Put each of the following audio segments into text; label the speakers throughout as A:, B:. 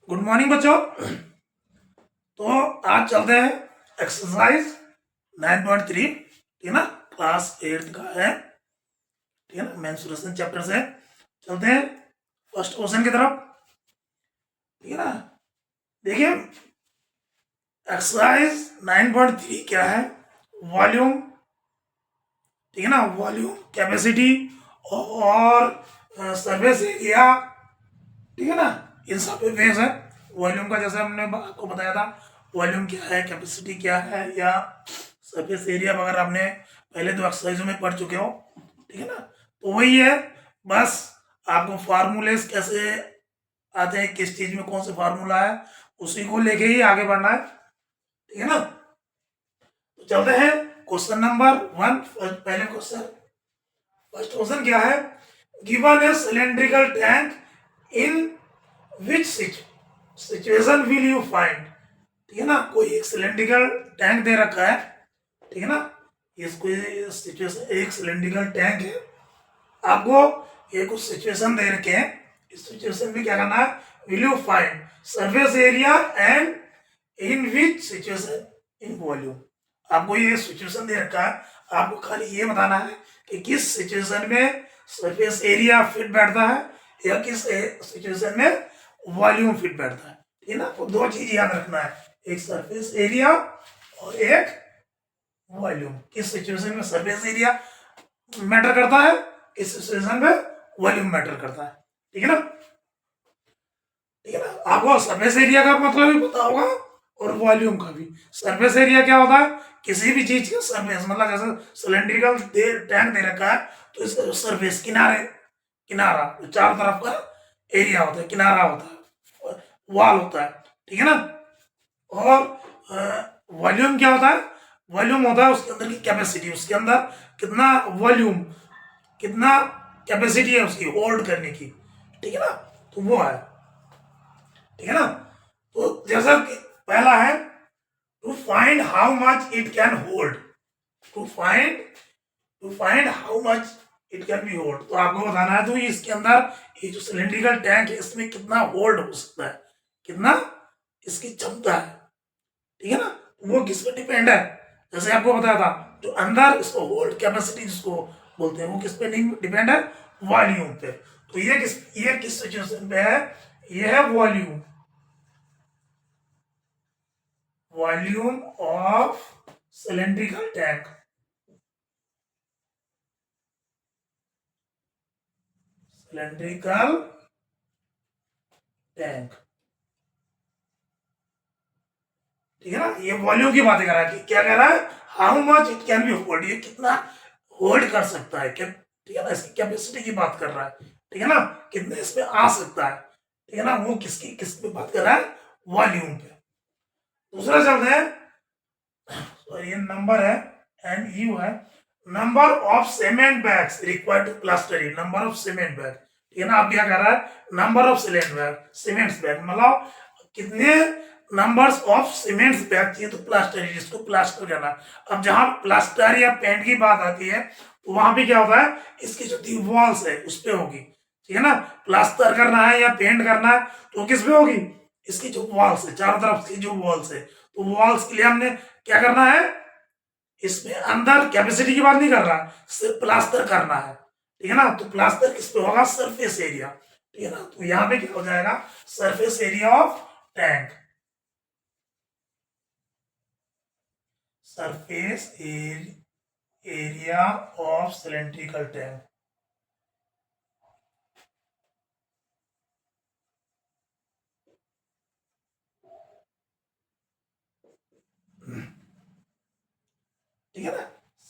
A: Good morning बच्चों। तो आज चलते हैं एक्सरसाइज 9.3, ठीक है ना। क्लास 8 का है, ठीक है ना। मेंस्ट्रुएशन चैप्टर से चलते हैं फर्स्ट क्वेश्चन की तरफ, ठीक है ना। देखिए एक्सरसाइज 9.3 क्या है, वॉल्यूम, ठीक है ना। वॉल्यूम, कैपेसिटी और सरफेस एरिया, ठीक है ना। इन सब पे बेस है। वॉल्यूम का जैसे हमने आपको बताया था, वॉल्यूम क्या है, कैपेसिटी क्या है, या सरफेस एरिया वगैरह आपने पहले तो एक्सरसाइजों में पढ़ चुके हो, ठीक है ना। तो वही है, बस आपको फार्मूलेस कैसे आते हैं, किस चीज में कौन सा फार्मूला है, उसी को लेके ही आगे बढ़ना है, ठीक है ना। तो चलते हैं क्वेश्चन नंबर 1। पहले क्वेश्चन, फर्स्ट क्वेश्चन क्या है, given A cylindrical tank in which situation will you find, ठीक है ना। कोई एक सिलेंड्रिकल टैंक दे रखा है, ठीक है ना। इसको सिचुएशन, एक सिलेंड्रिकल टैंक है, आपको ये कुछ सिचुएशन दे रखे हैं। इस सिचुएशन में क्या करना है, will you find surface area and in which situation in volume. आपको ये सिचुएशन दे रखा है, आपको खाली ये बताना है कि किस सिचुएशन में सरफेस एरिया फिट बैठता है या किस सिचुएशन में वॉल्यूम फिट बैठता है, ठीक है ना। तो दो चीज याद रखना है, एक सरफेस एरिया और एक वॉल्यूम। किस सिचुएशन में सरफेस एरिया मैटर करता है, किस सिचुएशन में वॉल्यूम मैटर करता है, ठीक है ना। ठीक है ना, आपको सरफेस एरिया का मतलब भी पता होगा और वॉल्यूम का भी। सरफेस एरिया क्या होता है, किसी भी चीज का सरफेस, मतलब जैसे सिलेंड्रिकल टैंक दे रखा है तो इसका जो सरफेस, किनारे, किनारा, जो चारों तरफ का एरिया होता है, किनारा होता है, वॉल होता है, ठीक है ना। और वॉल्यूम क्या होता है, वॉल्यूम होता है उसके अंदर की कैपेसिटी, उसके अंदर कितना वॉल्यूम, कितना कैपेसिटी है उसकी होल्ड करने की, ठीक है ना। तो वो है, ठीक है ना। तो जैसा कि पहला है, to find how much it can hold, to find how much it can be hold. तो आपको बताना है तो इसके अंदर ये जो सिलेंड्रिकल टैंक है इसमें कितना होल्ड हो सकता है, कितना इसकी क्षमता है, ठीक है ना। वो किस पर डिपेंड है, जैसे आपको बताया था, जो अंदर इसको होल्ड कैपेसिटी जिसको बोलते हैं, वो किस पे डिपेंड है, वॉल्यूम पे। तो ये किस सिचुएशन पे है, ये है volume, volume of cylindrical tank, cylindrical tank, ठीक है ना। ये वॉल्यूम की बातें कर रहा है कि क्या कह रहा है, how much it can be hold, ये कितना होल्ड कर सकता है, क्या, ठीक है ना। इसकी कैपेसिटी की बात कर रहा है, ठीक है ना, कितने इसमें आ सकता है, ठीक है ना। वो किस पे बात कर रहा है, वॉल्यूम पे। दूसरा चलते हैं, तो ये नंबर है एंड यू है, number of cement bags required to plaster it, number of cement bag, ठीक है ना। अब क्या कर रहा है, नंबर ऑफ सीमेंट्स बैग, मतलब कितने नंबर्स ऑफ सीमेंट्स बैग चाहिए तो प्लास्टर, जिसको प्लास्टर करना। अब जहां प्लास्टर या पेंट की बात आती है तो वहां पे क्या होता है, इसकी जो दीवाल्स है उस पे होगी, ठीक है ना। प्लास्टर करना है या पेंट करना है तो किस पे होगी, इसकी जो वॉल्स है, चारों तरफ की जो वॉल्स है, तो वॉल्स के लिए हमने क्या करना है, इसमें अंदर कैपेसिटी की बात नहीं कर रहा, सिर्फ प्लास्टर करना है, ठीक है ना। तो प्लास्टर किस पे होगा, सरफेस एरिया, ठीक है ना। तो यहाँ पे क्या हो जाएगा, surface area of tank, surface area of cylindrical tank, ठीक है ना।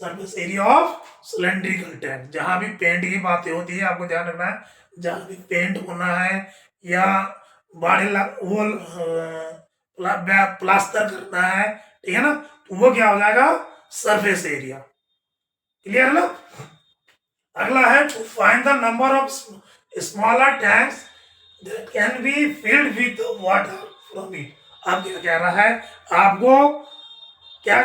A: Surface area of cylindrical tank, जहां भी पेंट की बातें होती है आपको ध्यान रखना है, जहां भी पेंट होना है या बॉडी वॉल प्लास्टर करना है, ठीक है ना, तो वो क्या हो जाएगा, सरफेस एरिया। क्लियर है ना। अगला है, to find the number of smaller tanks that can be filled with water from it. अब क्या कह रहा है, आपको क्या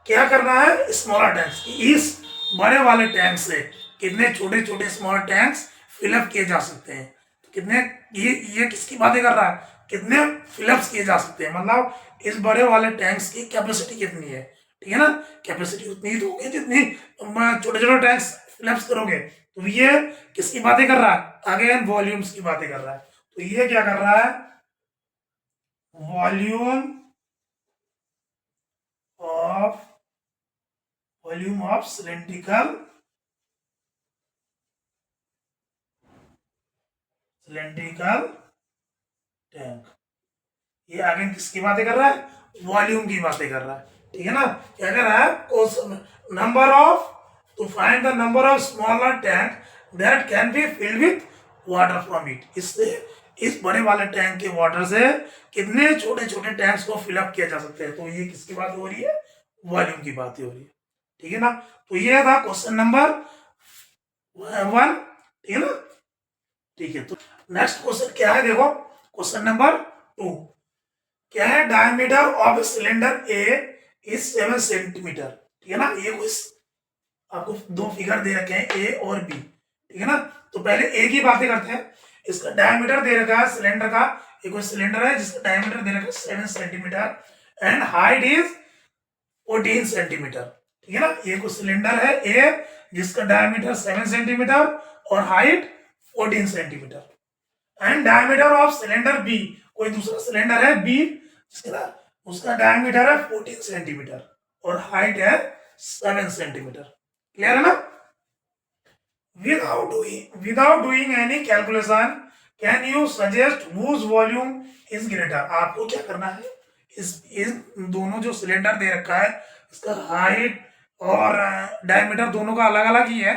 A: क्या करना है, स्मॉलर टैंक्स, इस बड़े वाले टैंक से कितने छोटे छोटे स्मॉल टैंक्स फिलअप किए जा सकते हैं। तो कितने, ये किसकी बातें कर रहा है, कितने फिलअप्स किए जा सकते हैं, मतलब इस बड़े वाले टैंक्स की कैपेसिटी कितनी है, ठीक है ना। कैपेसिटी उतनी ही तो होगी जितनी छोटे छोटे टैंक्स फिलअप्स करोगे। तो ये किसकी बातें कर रहा है, अगेन वॉल्यूम्स की बातें कर रहा है। तो ये क्या कर रहा है, वॉल्यूम ऑफ सिलेंड्रिकल टैंक। ये आगे किसकी बातें कर रहा है, वॉल्यूम की बातें कर रहा है, ठीक है ना। क्या कर रहा है, number of, to find the number of smaller tank that can be filled with water from it. इससे इस बड़े वाले टैंक के वाटर से कितने छोटे छोटे टैंक्स को फिलअप किया जा सकता है। तो ये किसकी बात हो रही है, वॉल्यूम की बात हो रही है, ठीक है ना। तो ये था क्वेश्चन नंबर 1, ठीक है ना। ठीक है, तो नेक्स्ट क्वेश्चन क्या है, देखो क्वेश्चन नंबर 2 क्या है, diameter of cylinder A is 7 centimetre, ठीक है ना। ये कुछ आपको दो फिगर दे रखे हैं ए और बी, ठीक है ना। तो पहले ए की बातें करते हैं। इसका डायमीटर दे रखा है सिलेंडर का, एक सिलेंडर है जिसका डायमीटर दे रखा है 7 centimetre and height is 14 centimetre, ठीक है ना। ये कुछ सिलेंडर है ए जिसका डायमीटर 7 सेंटीमीटर और height 14 centimetre and diameter of cylinder B, कोई दूसरा सिलेंडर है बी जिसका उसका डायमीटर है 14 सेंटीमीटर और हाइट है 7 सेंटीमीटर। क्लियर है ना। Without doing any calculation can you suggest whose volume is greater. आपको क्या करना है, इस दोनों जो सिलेंडर दे रखा है इसका हाइट और डायमीटर दोनों का अलग अलग ही है।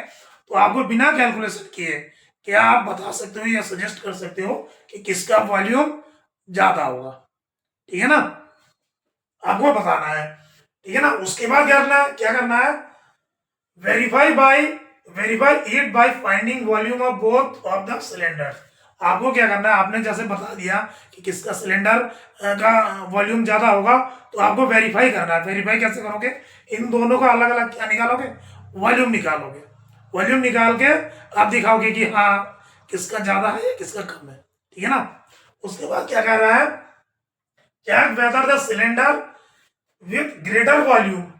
A: तो आपको बिना कैलकुलेशन किए क्या आप बता सकते हो या सजेस्ट कर सकते हो कि किसका वॉल्यूम ज्यादा होगा, ठीक है ना। आपको बताना है, ठीक है ना। उसके बाद क्या करना है, verify it by finding volume of both of the cylinder. आपको क्या करना है, आपने जैसे बता दिया कि किसका सिलेंडर का वॉल्यूम ज्यादा होगा, तो आपको वेरीफाई करना है। वेरीफाई कैसे करोगे, इन दोनों का अलग अलग क्या निकालोगे, वॉल्यूम निकालोगे। वॉल्यूम निकाल के आप दिखाओगे कि हाँ किसका ज्यादा है या किसका कम है, ठीक है ना। उसके बाद क्या कह रहा है, check whether the cylinder with greater volume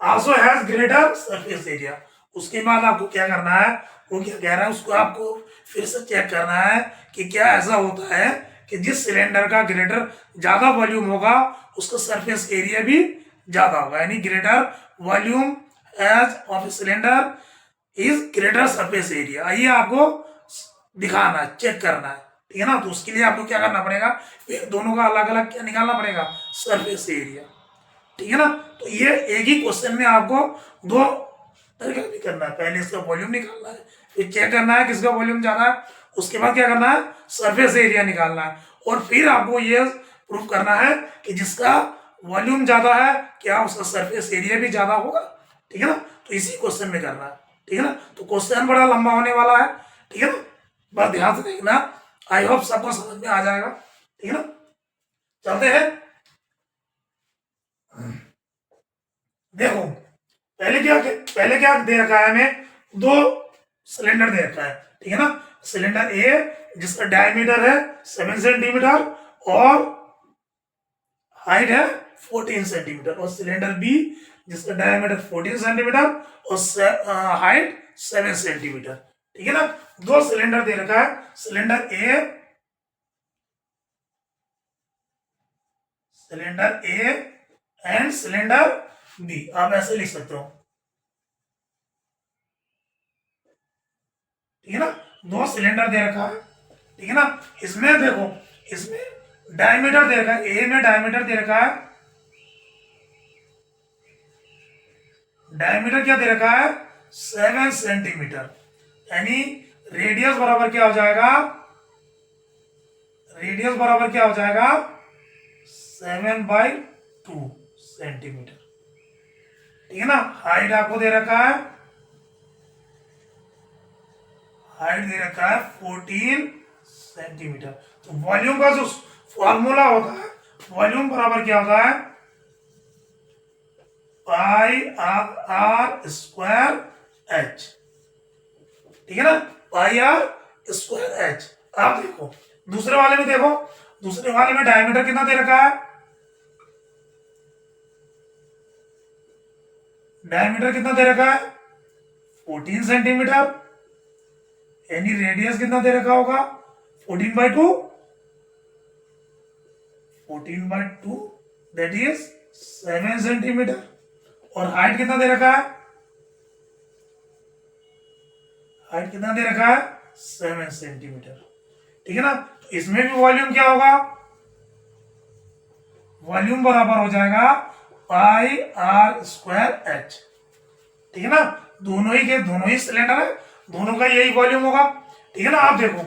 A: also has greater surface area. उसके बाद आपको क्या करना है, वो क्या कह रहा है, उसको आपको फिर से चेक करना है कि क्या ऐसा होता है कि जिस सिलेंडर का ग्रेटर ज्यादा वॉल्यूम होगा उसका सरफेस एरिया भी ज्यादा होगा, यानी greater volume as of cylinder is greater surface area. ये आपको दिखाना है, चेक करना है, ठीक है ना। तो उसके लिए आपको क्या करना पड़ेगा, फिर दोनों का अलग अलग क्या निकालना पड़ेगा, सरफेस एरिया, ठीक है ना। तो ये एक ही क्वेश्चन में आपको दो तरीका भी करना है, पहले इसका वॉल्यूम निकालना है, फिर चेक करना है किसका वॉल्यूम ज्यादा है, उसके बाद क्या करना है, सरफेस एरिया निकालना है, और फिर आपको ये प्रूफ करना है कि जिसका वॉल्यूम ज्यादा है क्या उसका सरफेस एरिया भी ज्यादा होगा, ठीक है ना। तो इसी क्वेश्चन में करना है, ठीक है ना। तो क्वेश्चन बड़ा लंबा होने वाला है, ठीक है ना, बस ध्यान से देखना। आई होप सबको समझ में आ जाएगा, ठीक है ना। चलते हैं, देखो पहले क्या दे रखा है हमें, दो सिलेंडर दे रखा है, ठीक है ना। सिलेंडर ए जिसका डायमीटर है 7 सेंटीमीटर और हाइट है 14 सेंटीमीटर, और सिलेंडर बी जिसका डायमीटर 14 सेंटीमीटर और हाइट 7 सेंटीमीटर, ठीक है ना। दो सिलेंडर दे रखा है, cylinder A and cylinder B, आप ऐसे लिख सकते हो, ठीक है ना। दो सिलेंडर दे रखा है, ठीक है ना। इसमें देखो, इसमें डायमीटर दे रखा है, ए में डायमीटर दे रखा है, डायमीटर क्या दे रखा है 7 सेंटीमीटर, यानी रेडियस बराबर क्या हो जाएगा, रेडियस बराबर क्या हो जाएगा 7/2 सेंटीमीटर, ठीक है ना। हाइट आपको दे रखा है, हाइट दे रखा है 14 सेंटीमीटर। तो वॉल्यूम का जो फॉर्मूला होता है, वॉल्यूम बराबर क्या होता है पाई आर स्क्वायर एच, ठीक है ना, पाई आर स्क्वायर एच। आप देखो दूसरे वाले में देखो, दूसरे वाले में डायमीटर कितना दे रखा है, डायमीटर कितना दे रखा है 14 सेंटीमीटर, यानी रेडियस कितना दे रखा होगा 14/2, 14/2 दैट इज 7 सेंटीमीटर। और हाइट कितना दे रखा है, हाइट कितना दे रखा है 7 सेंटीमीटर। ठीक है ना, तो इसमें भी वॉल्यूम क्या होगा, वॉल्यूम बराबर हो जाएगा पाई आर स्क्वायर एच। ठीक है ना, दोनों ही सिलेंडर है, दोनों का यही वॉल्यूम होगा। ठीक है ना, आप देखो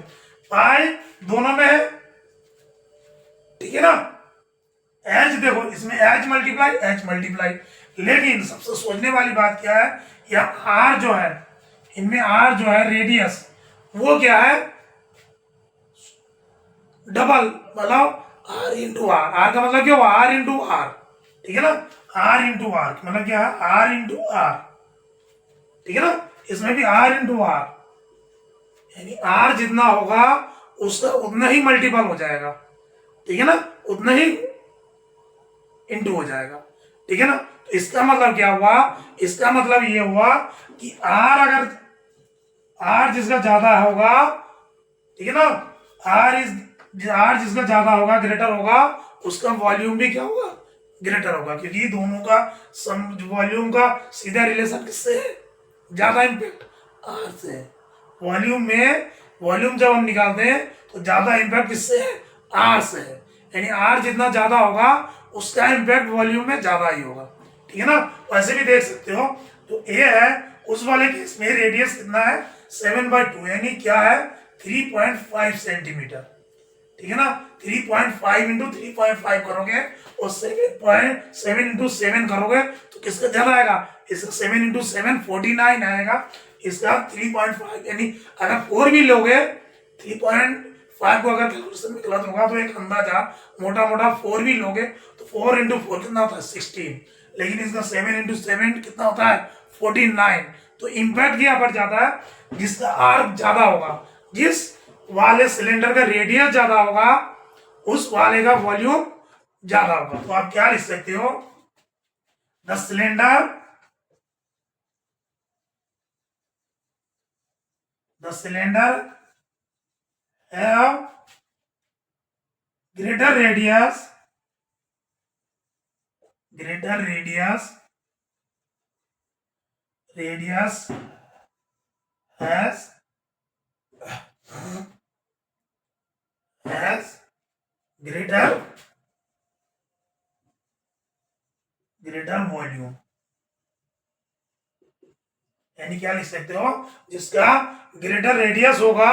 A: पाई दोनों में है, ठीक है ना, एच देखो इसमें एच मल्टीप्लाई, लेकिन सबसे सोचने वाली बात क्या है, या आर जो है, इनमें आर जो है रेडियस, वो क्या है डबल, मतलब आर इंटू आर, आर का मतलब क्या हुआ आर इंटू आर। ठीक है ना, आर इंटू आर मतलब क्या है आर इंटू आर। ठीक है ना, इसमें भी आर इंटू आर, यानी आर जितना होगा उसका उतना ही मल्टीपल हो जाएगा। ठीक है ना, उतना ही इंटू हो जाएगा। ठीक है ना, तो इसका मतलब क्या हुआ, इसका मतलब ये हुआ कि आर अगर आर जिसका ज्यादा होगा, ठीक है ना, आर जिसका ज्यादा होगा ग्रेटर होगा, उसका वॉल्यूम भी क्या होगा ग्रेटर होगा, क्योंकि दोनों का सम वॉल्यूम का सीधा रिलेशन किससे है, ज्यादा इंपैक्ट आर से है। वॉल्यूम में वॉल्यूम जब हम निकालते हैं तो ज्यादा इंपैक्ट किससे है आर से है, यानी आर जितना ज्यादा होगा उसका इंपैक्ट वॉल्यूम में ज्यादा ही होगा। ठीक है ना, वैसे भी देख सकते हो, तो ए है उस वाले केस में रेडियस कितना है 7/2, यानी क्या है 3.5 सेंटीमीटर। ठीक है ना, 3.5 इंटू 3.5 करोगे और 7.7 इंटू 7 करोगे तो किसका ज्यादा आएगा, इसका 7 इंटू 7 49 आएगा, इसका 3.5, यानी अगर 4 भी लोगे 3.5 को अगर कैलकुलेशन में गलत होगा तो एक अंदाजा मोटा मोटा 4 भी लोगे तो 4 इंटू 4 कितना होता है 16, लेकिन इसका 7 इंटू 7 कितना होता है 49। तो इंपैक्ट यहाँ पर जाता है जिसका आर ज्यादा होगा, जिस वाले सिलेंडर का रेडियस ज्यादा होगा उस वाले का वॉल्यूम ज्यादा होगा। तो आप क्या लिख सकते हो, the cylinder have greater radius has greater volume, यानी क्या लिख सकते हो, जिसका ग्रेटर रेडियस होगा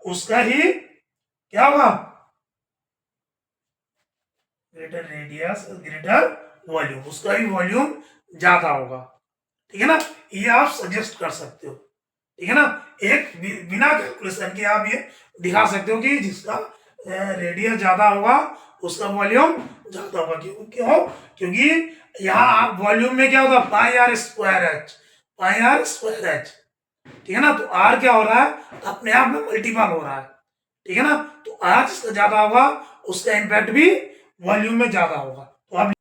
A: उसका ही क्या होगा ग्रेटर वॉल्यूम, उसका ही वॉल्यूम ज्यादा होगा। ठीक है ना, ये आप सजेस्ट कर सकते हो। ठीक है ना, एक बिना कैलकुलेशन के आप ये दिखा सकते हो कि जिसका रेडियस ज्यादा होगा उसका वॉल्यूम ज्यादा होगा। क्यों, क्योंकि यहाँ आप वॉल्यूम में क्या होता है पाई आर स्क्वायर एच। ठीक है ना, तो आर क्या हो रहा है अपने आप में मल्टीपल हो रहा है। ठीक है ना, तो आर जिसका ज्यादा होगा उसका इंपैक्ट भी वॉल्यूम में ज्यादा होगा। तो आप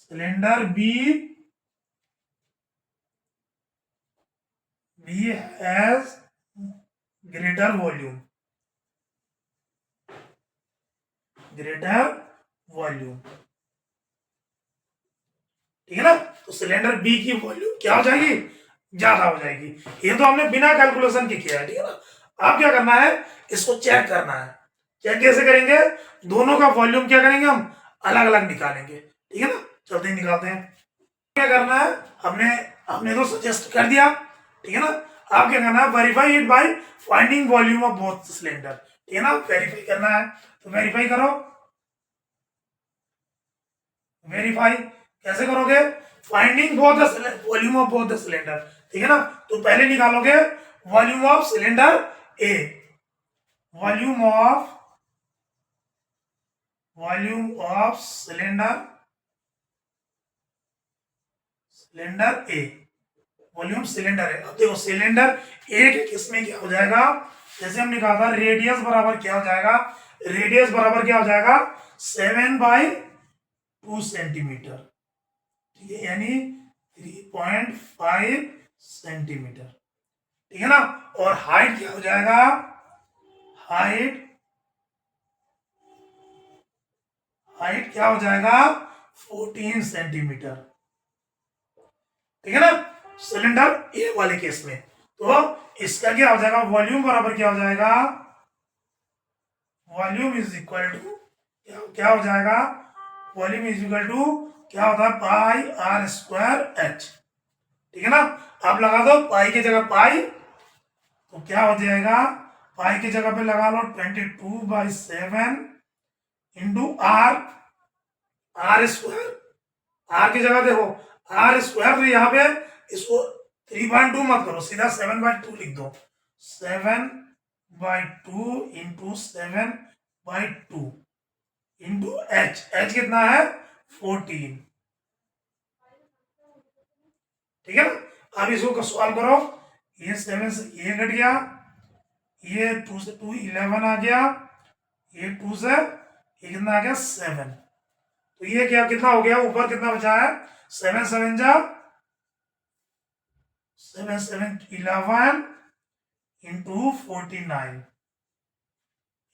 A: cylinder B has greater volume, ठीक है ना, तो सिलेंडर बी की वॉल्यूम क्या हो जाएगी ज्यादा हो जाएगी। ये तो हमने बिना कैलकुलेशन के किया है। ठीक है ना, आप क्या करना है इसको चेक करना है। चेक कैसे करेंगे, दोनों का वॉल्यूम क्या करेंगे हम अलग अलग निकालेंगे। ठीक है ना, चलते ही निकालते हैं। क्या करना है, हमने हमने तो सजेस्ट कर दिया। ठीक है ना, आप क्या करना है verify it by finding volume of both cylinder. ठीक है ना, वेरीफाई करना है तो वेरीफाई करो। वेरीफाई कैसे करोगे, finding both the volume of both the cylinder. ठीक है ना, तो पहले निकालोगे volume of cylinder A, volume of cylinder A, volume cylinder है। अब देखो सिलेंडर एक इसमें क्या हो जाएगा, जैसे हमने कहा था रेडियस बराबर क्या हो जाएगा, रेडियस बराबर क्या हो जाएगा 7/2 सेंटीमीटर, ठीक है, यानी 3.5 सेंटीमीटर, ठीक है ना। और हाइट क्या हो जाएगा, हाइट हाइट क्या हो जाएगा 14 सेंटीमीटर, ठीक है ना, सिलेंडर ए वाले केस में। तो इसका क्या हो जाएगा, वॉल्यूम बराबर क्या हो जाएगा, वॉल्यूम इज इक्वल टू क्या हो जाएगा, वॉल्यूम इज इक्वल टू क्या होता है पाई आर स्क्वायर एच, ठीक है ना। आप लगा दो पाई की जगह पाई, तो क्या हो जाएगा, पाई की जगह पे लगा लो 22/7 into R, R square, R की जगह देखो आर स्क्वायर, तो यहाँ पे इसको 3/2 मत करो, सीधा 7/2 लिख दो, 7/2 इंटू 7/2 इंटू एच, एच कितना है 14, ठीक है ना। अब इसको सॉल्व करो, ये 7 से ये कट गया, ये 2 से 2 11 आ गया, ये 2 से ये कितना आ गया 7, तो ये क्या कितना हो गया, ऊपर कितना बचा है 7 7 जा 7 7 11 इंटू 49,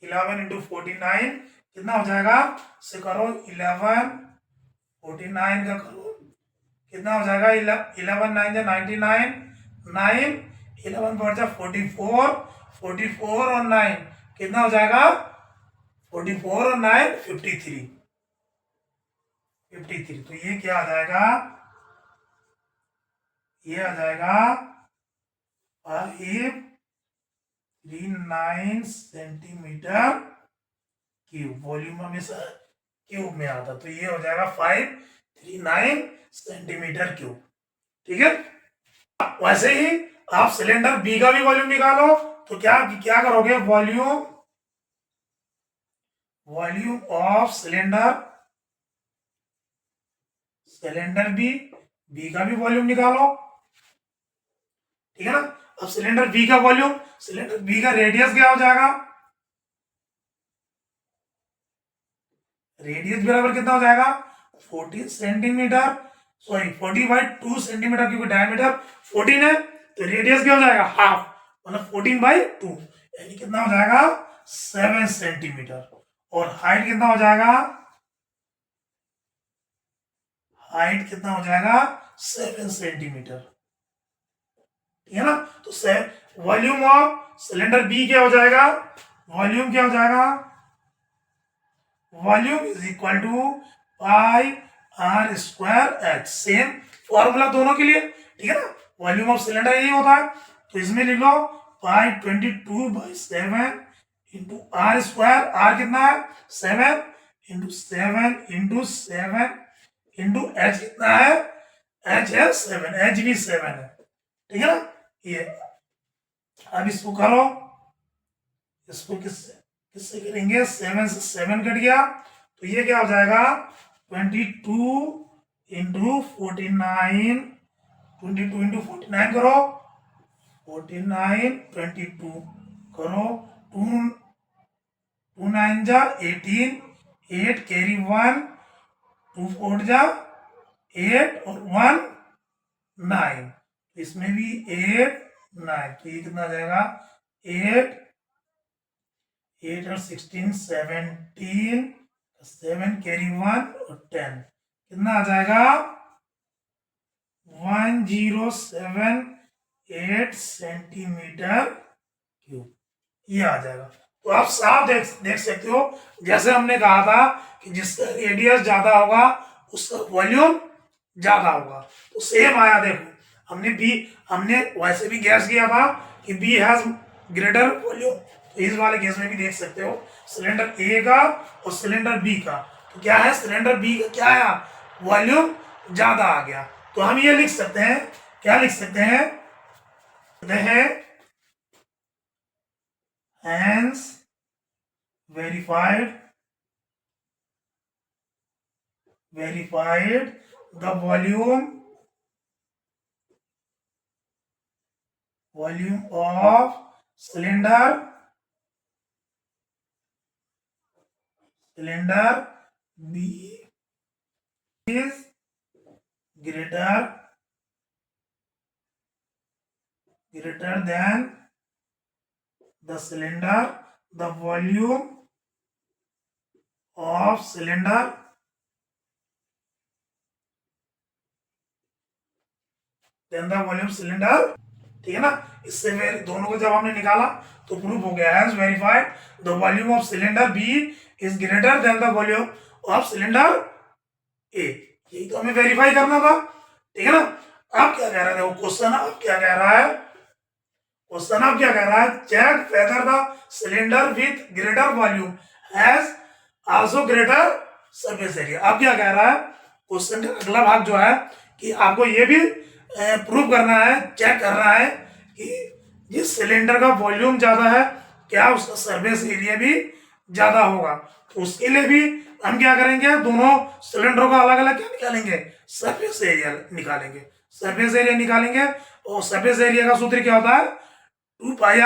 A: 11 इंटू 49 कितना हो जाएगा, से करो 11 49 का करो कितना हो जाएगा, 11 9 जा 99, 9 11 बढ़ जा 44, 44 और 9 कितना हो जाएगा 44 और 9 53, 53, तो ये क्या आ जाएगा, ये आ जाएगा 539 सेंटीमीटर क्यूब, वॉल्यूम हमेशा क्यूब में आता, तो ये हो जाएगा 539 सेंटीमीटर क्यूब, ठीक है। वैसे ही आप सिलेंडर बी का भी वॉल्यूम निकालो, तो क्या क्या करोगे, volume volume of cylinder, cylinder B, B का भी वॉल्यूम निकालो, ठीक है ना। अब सिलेंडर बी का वॉल्यूम, सिलेंडर बी का रेडियस क्या हो जाएगा, रेडियस बराबर कितना हो जाएगा 14 सेंटीमीटर, सॉरी 40/2 सेंटीमीटर, क्योंकि डायमीटर 14 है, तो रेडियस क्या हो जाएगा हाफ, मतलब 14/2, यानी कितना हो जाएगा 7 सेंटीमीटर, और हाइट कितना हो जाएगा, हाइट कितना हो जाएगा 7 सेंटीमीटर, ठीक है ना। तो वॉल्यूम ऑफ सिलेंडर बी क्या हो जाएगा, वॉल्यूम क्या हो जाएगा, volume is equal to pi are square H, same formula दोनों के लिए, ठीक है ना। वॉल्यूम ऑफ सिलेंडर यही होता है, तो इसमें लिख लो पाई 22/7 इंटू आर स्क्वायर, आर कितना है 7 इंटू 7 इंटू 7 इंटू एच कितना है, एच है 7, एच भी 7 है, ठीक है ना। ये अब इसको करो, इसको किससे किससे करेंगे, 7 से 7 कट गया, तो ये क्या हो जाएगा 22 इंटू 49, 22 इंटू 49 करो, 49 22 करो, 2 2 9 जा 18, 8 कैरी 1, 2 4 जा 8 और 1 9, इसमें भी 8 9, तो ये कितना आ जाएगा 8 8 और 16 17, 7 कैरी 1 और 10, कितना आ जाएगा 1078 सेंटीमीटर क्यूब, ये आ जाएगा। तो आप साफ देख सकते हो, जैसे हमने कहा था कि जिसका रेडियस ज्यादा होगा उसका वॉल्यूम ज्यादा होगा, तो सेम आया, देखो हमने वैसे भी गैस किया था कि बी हैज ग्रेटर वॉल्यूम, तो इस वाले केस में भी देख सकते हो सिलेंडर ए का और सिलेंडर बी का, तो क्या है सिलेंडर बी का क्या है वॉल्यूम ज्यादा आ गया, तो हम ये लिख सकते हैं, क्या लिख सकते हैं, hence verified the volume volume of cylinder B is greater than the cylinder, the volume of cylinder then the volume cylinder, ठीक है ना। इससे दोनों को जब हमने निकाला तो प्रूफ हो गया has verified the volume of cylinder B is greater than the volume of cylinder A. यही तो हमें वेरीफाई करना था, ठीक है ना। अब क्या कह रहा है, वो क्वेश्चन अब क्या कह रहा है, क्वेश्चन अब क्या कह रहा है, check whether the cylinder with greater volume has also greater surface area. अब क्या कह रहा है, क्वेश्चन का अगला भाग जो है कि आपको ये भी प्रूव करना है, चेक करना है कि जिस सिलेंडर का वॉल्यूम ज्यादा है क्या उसका सरफेस एरिया भी ज्यादा होगा। तो उसके लिए भी हम क्या करेंगे, दोनों सिलेंडरों का अलग अलग क्या निकालेंगे, सरफेस एरिया निकालेंगे। सरफेस एरिया निकालेंगे और सरफेस एरिया का सूत्र क्या होता है, 2 पाई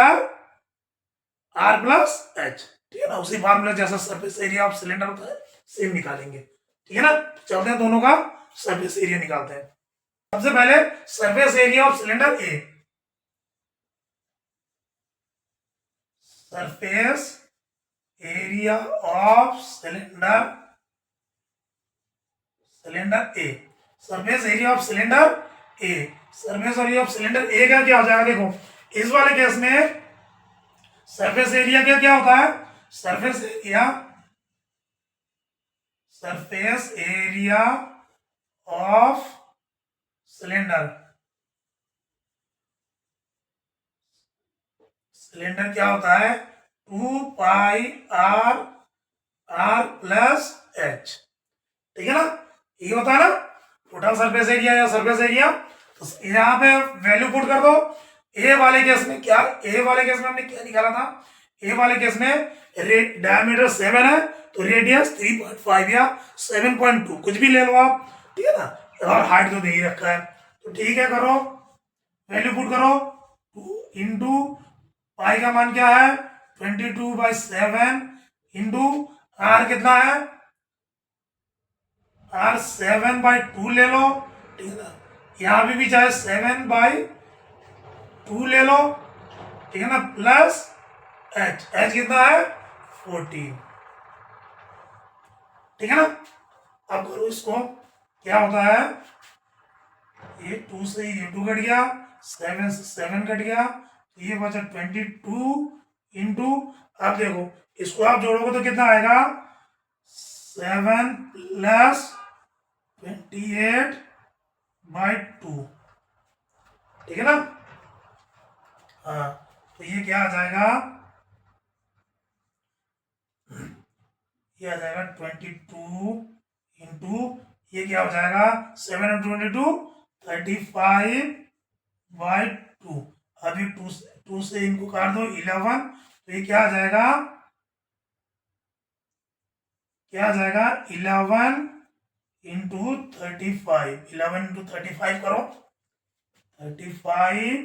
A: आर प्लस एच, ठीक है ना। उसी फार्मूला जैसा सरफेस एरिया ऑफ सिलेंडर होता है सेम निकालेंगे, ठीक है ना। चलते हैं दोनों का सरफेस एरिया निकालते हैं। सबसे पहले surface area of cylinder A, surface area of cylinder A, surface area of cylinder A, surface area of cylinder A का क्या हो जाएगा, देखो इस वाले केस में सरफेस एरिया क्या क्या होता है, सरफेस एरिया ऑफ सिलेंडर क्या होता है, 2 पाई आर प्लस एच, ठीक है ना। ये होता है ना टोटल सरफेस एरिया या सरफेस एरिया। तो यहाँ पे वैल्यू पुट कर दो। ए वाले केस में क्या, ए वाले केस में हमने क्या निकाला था, ए वाले केस में डायमीटर 7 है तो रेडियस 3.5 या 7.2 कुछ भी ले लो आप, ठीक है ना। और हाइट तो दे ही रखा है, तो ठीक है, करो वैल्यू पुट करो। 2 इंटू पाई का मान क्या है 22/7 इंटू आर कितना है, आर 7/2 ले लो, ठीक है ना। यहां भी चाहे 7/2 ले लो, ठीक है ना, प्लस एच, एच कितना है 14, ठीक है ना। अब करो इसको, क्या होता है, ये 2 से ये 2 कट गया, 7 से 7 कट गया, तो ये बचा 22 इंटू, अब देखो इसको आप जोड़ोगे तो कितना आएगा 7 प्लस 28/2, ठीक है ना। हाँ, तो ये क्या आ जाएगा, ये आ जाएगा 22 इंटू ये क्या हो जाएगा 7 और 22 35/2। अभी 2 से इनको काट दो 11, तो ये क्या आ जाएगा, 11 इंटू 35, 11 इंटू 35 करो, 35,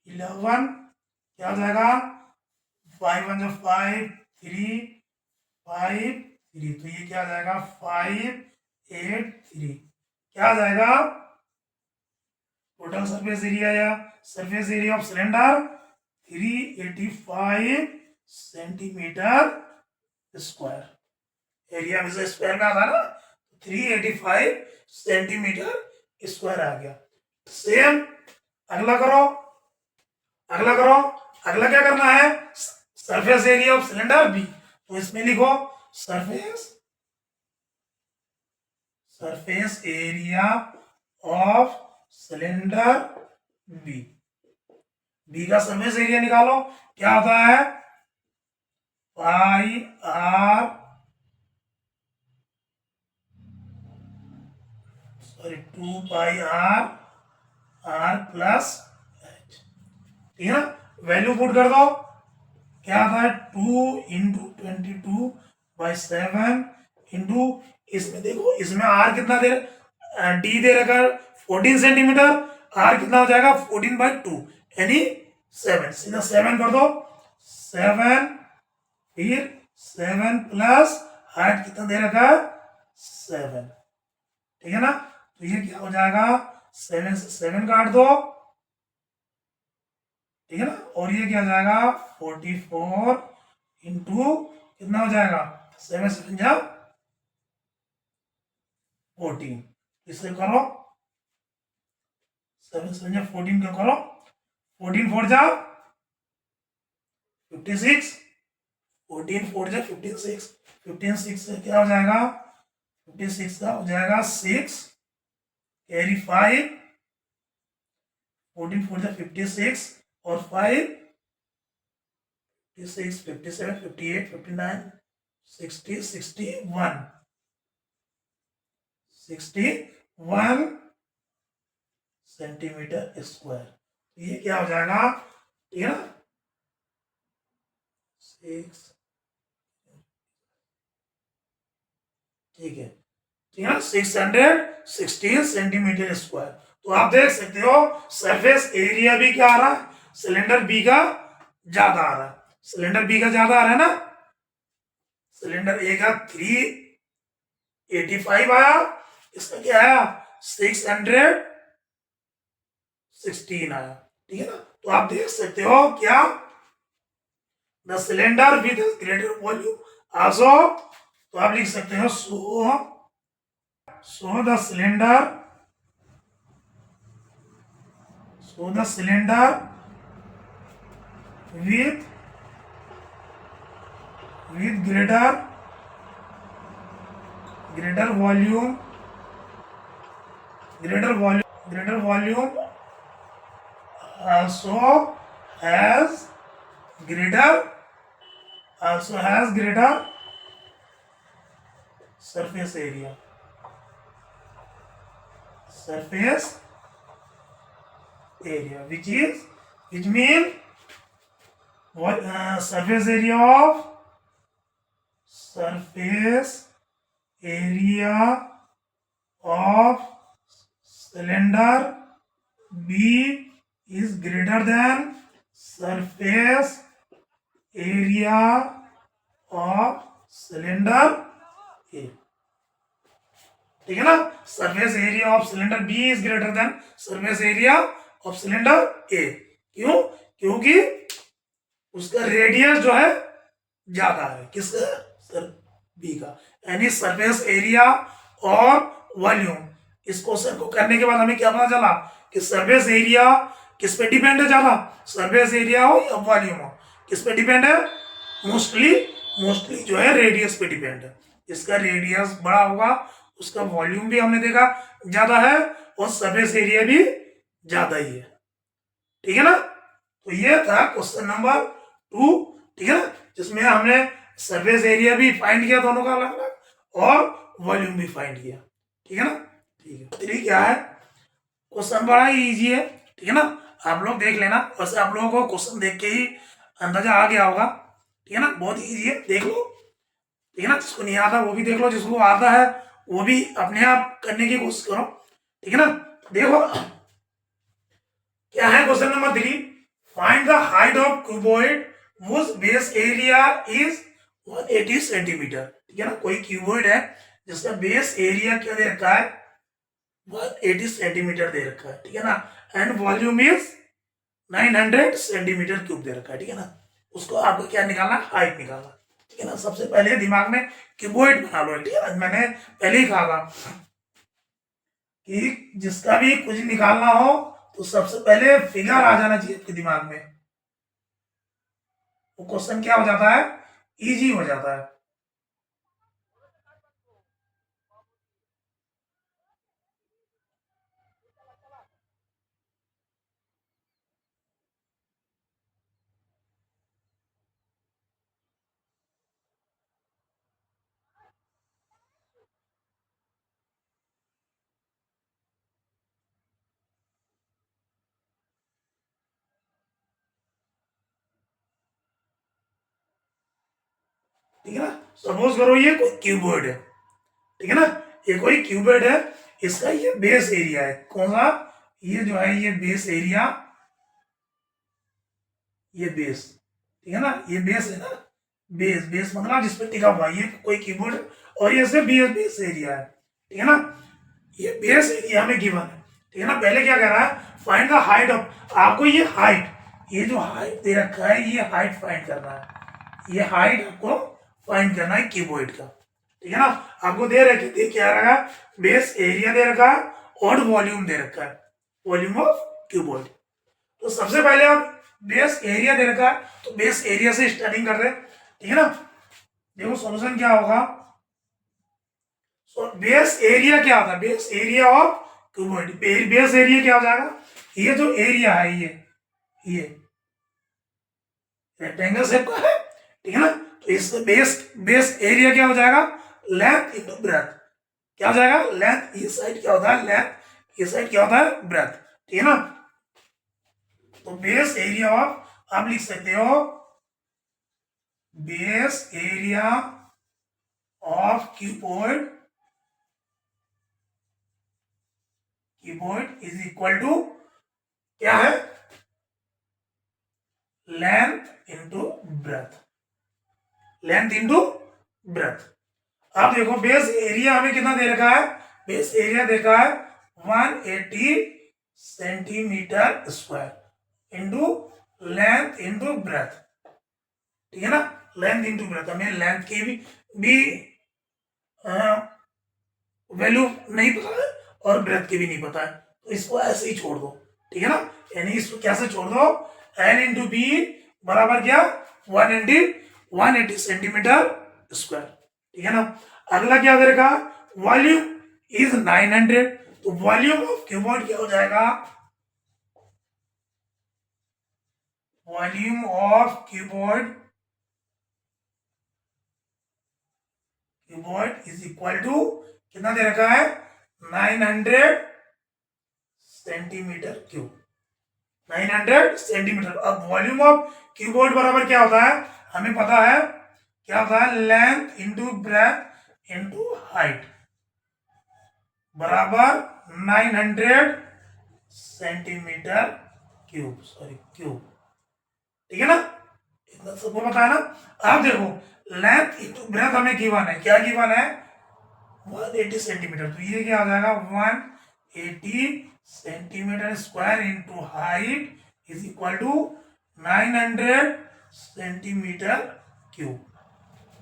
A: 11 क्या हो जाएगा 5 1 5 3 5 3, तो ये क्या आ जाएगा 583, क्या आ जाएगा टोटल सरफेस एरिया या surface area of cylinder 385 centimetre square. Area में से स्क्वायर में आता ना, 385 सेंटीमीटर स्क्वायर आ गया। सेम अगला करो, अगला क्या करना है, surface area of cylinder B, तो इसमें लिखो surface area of cylinder B, B का सरफेस एरिया निकालो, क्या होता है pi r, sorry 2 pi r plus h, ठीक है ना। वैल्यू पुट कर दो, क्या आता है 2 इंटू 22/7 इंटू, इसमें देखो इसमें आर कितना दे, डी दे रखा 14 सेंटीमीटर, आर कितना हो जाएगा 14/2 यानी 7, सीधा 7 कर दो, 7, फिर 7 प्लस हाइट कितना दे रखा है, 7, ठीक है ना। तो ये क्या हो जाएगा, 7 से 7 काट दो, ठीक है ना, और ये क्या हो जाएगा 44 इंटू कितना हो जाएगा, 7 7 जा 14, इसे करो, 7 7 जा 14 को करो, 14 4 जा 56, 14 4 जा 56, 15 6 से क्या हो जाएगा, 56 का हो जाएगा 6, कैरी 5, 14 4 जा 56 और 5 56 57 58 59 60 61 61 सेंटीमीटर स्क्वायर। ये क्या हो जाएगा, ठीक है ना, 6, ठीक है, ठीक है ना, 616 सेंटीमीटर स्क्वायर। तो आप देख सकते हो सरफेस एरिया भी क्या आ रहा है, सिलेंडर बी का ज्यादा आ रहा है, सिलेंडर बी का ज्यादा आ रहा है ना, सिलेंडर ए का 385 आया, इसका क्या आया 616 आया, ठीक है ना। तो आप देख सकते हो क्या, the cylinder with greater volume also, तो आप लिख सकते हो so the cylinder with greater volume also has greater surface area, which mean what, surface area of cylinder B is greater than surface area of cylinder A, ठीक है ना। Surface area of cylinder B is greater than surface area of cylinder A, क्यों, क्योंकि उसका radius जो है ज्यादा है, किसका, सर बी का, यानी सरफेस एरिया और वॉल्यूम। इस क्वेश्चन को करने के बाद हमें क्या पता चला कि सरफेस एरिया किस पे डिपेंड है ज्यादा, सरफेस एरिया हो या वॉल्यूम हो, किस पे डिपेंड है, मोस्टली जो है रेडियस पे डिपेंड है। इसका रेडियस बड़ा होगा, उसका वॉल्यूम भी हमने देखा ज्यादा है और सरफेस एरिया भी ज्यादा ही है, ठीक है ना। तो ये था क्वेश्चन नंबर 2, ठीक है ना, जिसमें हमने सरफेस एरिया भी फाइंड किया दोनों का अलग अलग और वॉल्यूम भी फाइंड किया, ठीक है ना। ठीक है, 3 क्या है, क्वेश्चन बड़ा ही इजी है, ठीक है ना, आप लोग देख लेना, वैसे आप लोगों को क्वेश्चन देख के ही अंदाजा आ गया होगा, ठीक है ना, बहुत इजी है, देख लो, ठीक है ना, जिसको नहीं आता वो भी देख लो, जिसको आता है वो भी अपने आप करने की कोशिश करो, ठीक है ना। देखो क्या है question number 3, find the height of cuboid whose base area is 180 centimetre, ठीक है ना, कोई क्यूबॉइड है जिसका बेस एरिया क्या दे रखा है 180 सेंटीमीटर दे रखा है, ठीक है ना, and volume is 900 centimetre cube दे रखा है, ठीक है ना। उसको आपको क्या निकालना, हाइट निकालना, ठीक है ना। सबसे पहले दिमाग में क्यूबॉइड बना लो, ठीक है ना, मैंने पहले ही कहा था कि जिसका भी कुछ निकालना हो तो सबसे पहले फिगर आ जाना चाहिए आपके दिमाग में, वो क्वेश्चन क्या हो जाता है, इजी हो जाता है। ठीक है ना, सपोज करो ये कोई क्यूबॉइड है, ठीक है ना, ये कोई क्यूबॉइड है, इसका ये बेस एरिया है, कौन सा, ये जो है ये बेस एरिया ये बेस, ठीक है ना, ये बेस है ना, बेस, बेस मतलब जिस पे टिका हुआ ये कोई कीबोर्ड, और ये से बेस, बेस एरिया है, ठीक है ना, ये बेस एरिया में गिवन है, ठीक है ना। पहले क्या कर रहा है, फाइंड द हाइट ऑफ, आपको ये हाइट, ये जो हाइट दे रखा है ये हाइट फाइंड करना है, ये हाइट आपको फाइंड करना है कीबोर्ड का, ठीक है ना। आपको दे रखे, दे क्या रखा, बेस एरिया दे रखा है और वॉल्यूम दे रखा है, वॉल्यूम ऑफ कीबोर्ड। तो सबसे पहले आप बेस एरिया दे रखा है तो बेस एरिया से स्टार्टिंग कर रहे हैं, ठीक है ना। देखो सॉल्यूशन क्या होगा, बेस एरिया क्या होता है, base area of keyboard, base area क्या हो जाएगा, ये जो एरिया है ये रेक्टेंगल शेप का है, ठीक है ना। तो इस बेस, बेस एरिया क्या हो जाएगा, लेंथ इंटू ब्रेथ, क्या हो जाएगा, लेंथ, ये साइड क्या होता है लेंथ, ये साइड क्या होता है ब्रेथ, ठीक है ना। तो बेस एरिया ऑफ, आप लिख सकते हो base area of keyboard, keyboard is equal to क्या है, length into breadth, length into breadth. अब देखो बेस एरिया हमें कितना दे रखा है, बेस एरिया देखा है 180 centimetre square into length into breath, ठीक है ना। लेंथ इंटू ब्रेथ, हमें लेंथ की भी वैल्यू नहीं पता है और ब्रेथ की भी नहीं पता है, तो इसको ऐसे ही छोड़ दो, ठीक है ना। यानी इसको कैसे छोड़ दो, एन इंटू बी बराबर क्या, 180 सेंटीमीटर स्क्वायर, ठीक है ना। अगला क्या करेगा, वॉल्यूम इज 900, तो वॉल्यूम ऑफ कीबोर्ड क्या हो जाएगा, volume of keyboard, keyboard is equal to कितना दे रखा है, 900 सेंटीमीटर क्यूब, 900 सेंटीमीटर। अब वॉल्यूम ऑफ कीबोर्ड बराबर क्या होता है, हमें पता है क्या होता है, length into breath into height बराबर 900 सेंटीमीटर क्यूब, सॉरी क्यूब, ठीक है ना, इतना सबको पता है ना। अब देखो लेंथ इंटू ब्रेथ हमें गिवन है, क्या गिवन है, 180 सेंटीमीटर, तो ये क्या आ जाएगा 180 centimetre square into height is equal to 900 centimetre cube,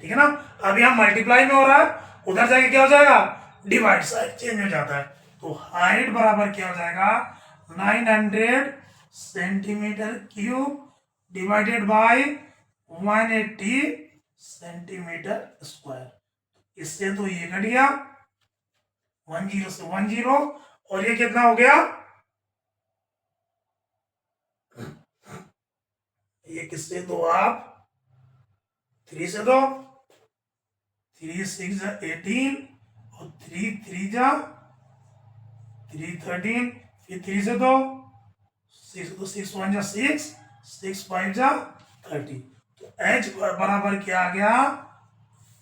A: ठीक है ना। अब यहाँ मल्टीप्लाई में हो रहा है, उधर जाके क्या हो जाएगा, डिवाइड, साइड चेंज हो जाता है, तो हाइट बराबर क्या हो जाएगा, 900 centimetre cube divided by 180 centimetre square, इससे तो ये घट गया 10 से 10, और ये कितना हो गया, ये किससे दो आप, 3 से दो, 3 6 18 और 3 3 जा 3 13, फिर 3 से दो 6 तो 6 1 जा 6 6 5 जा 30, तो एच बराबर क्या आ गया,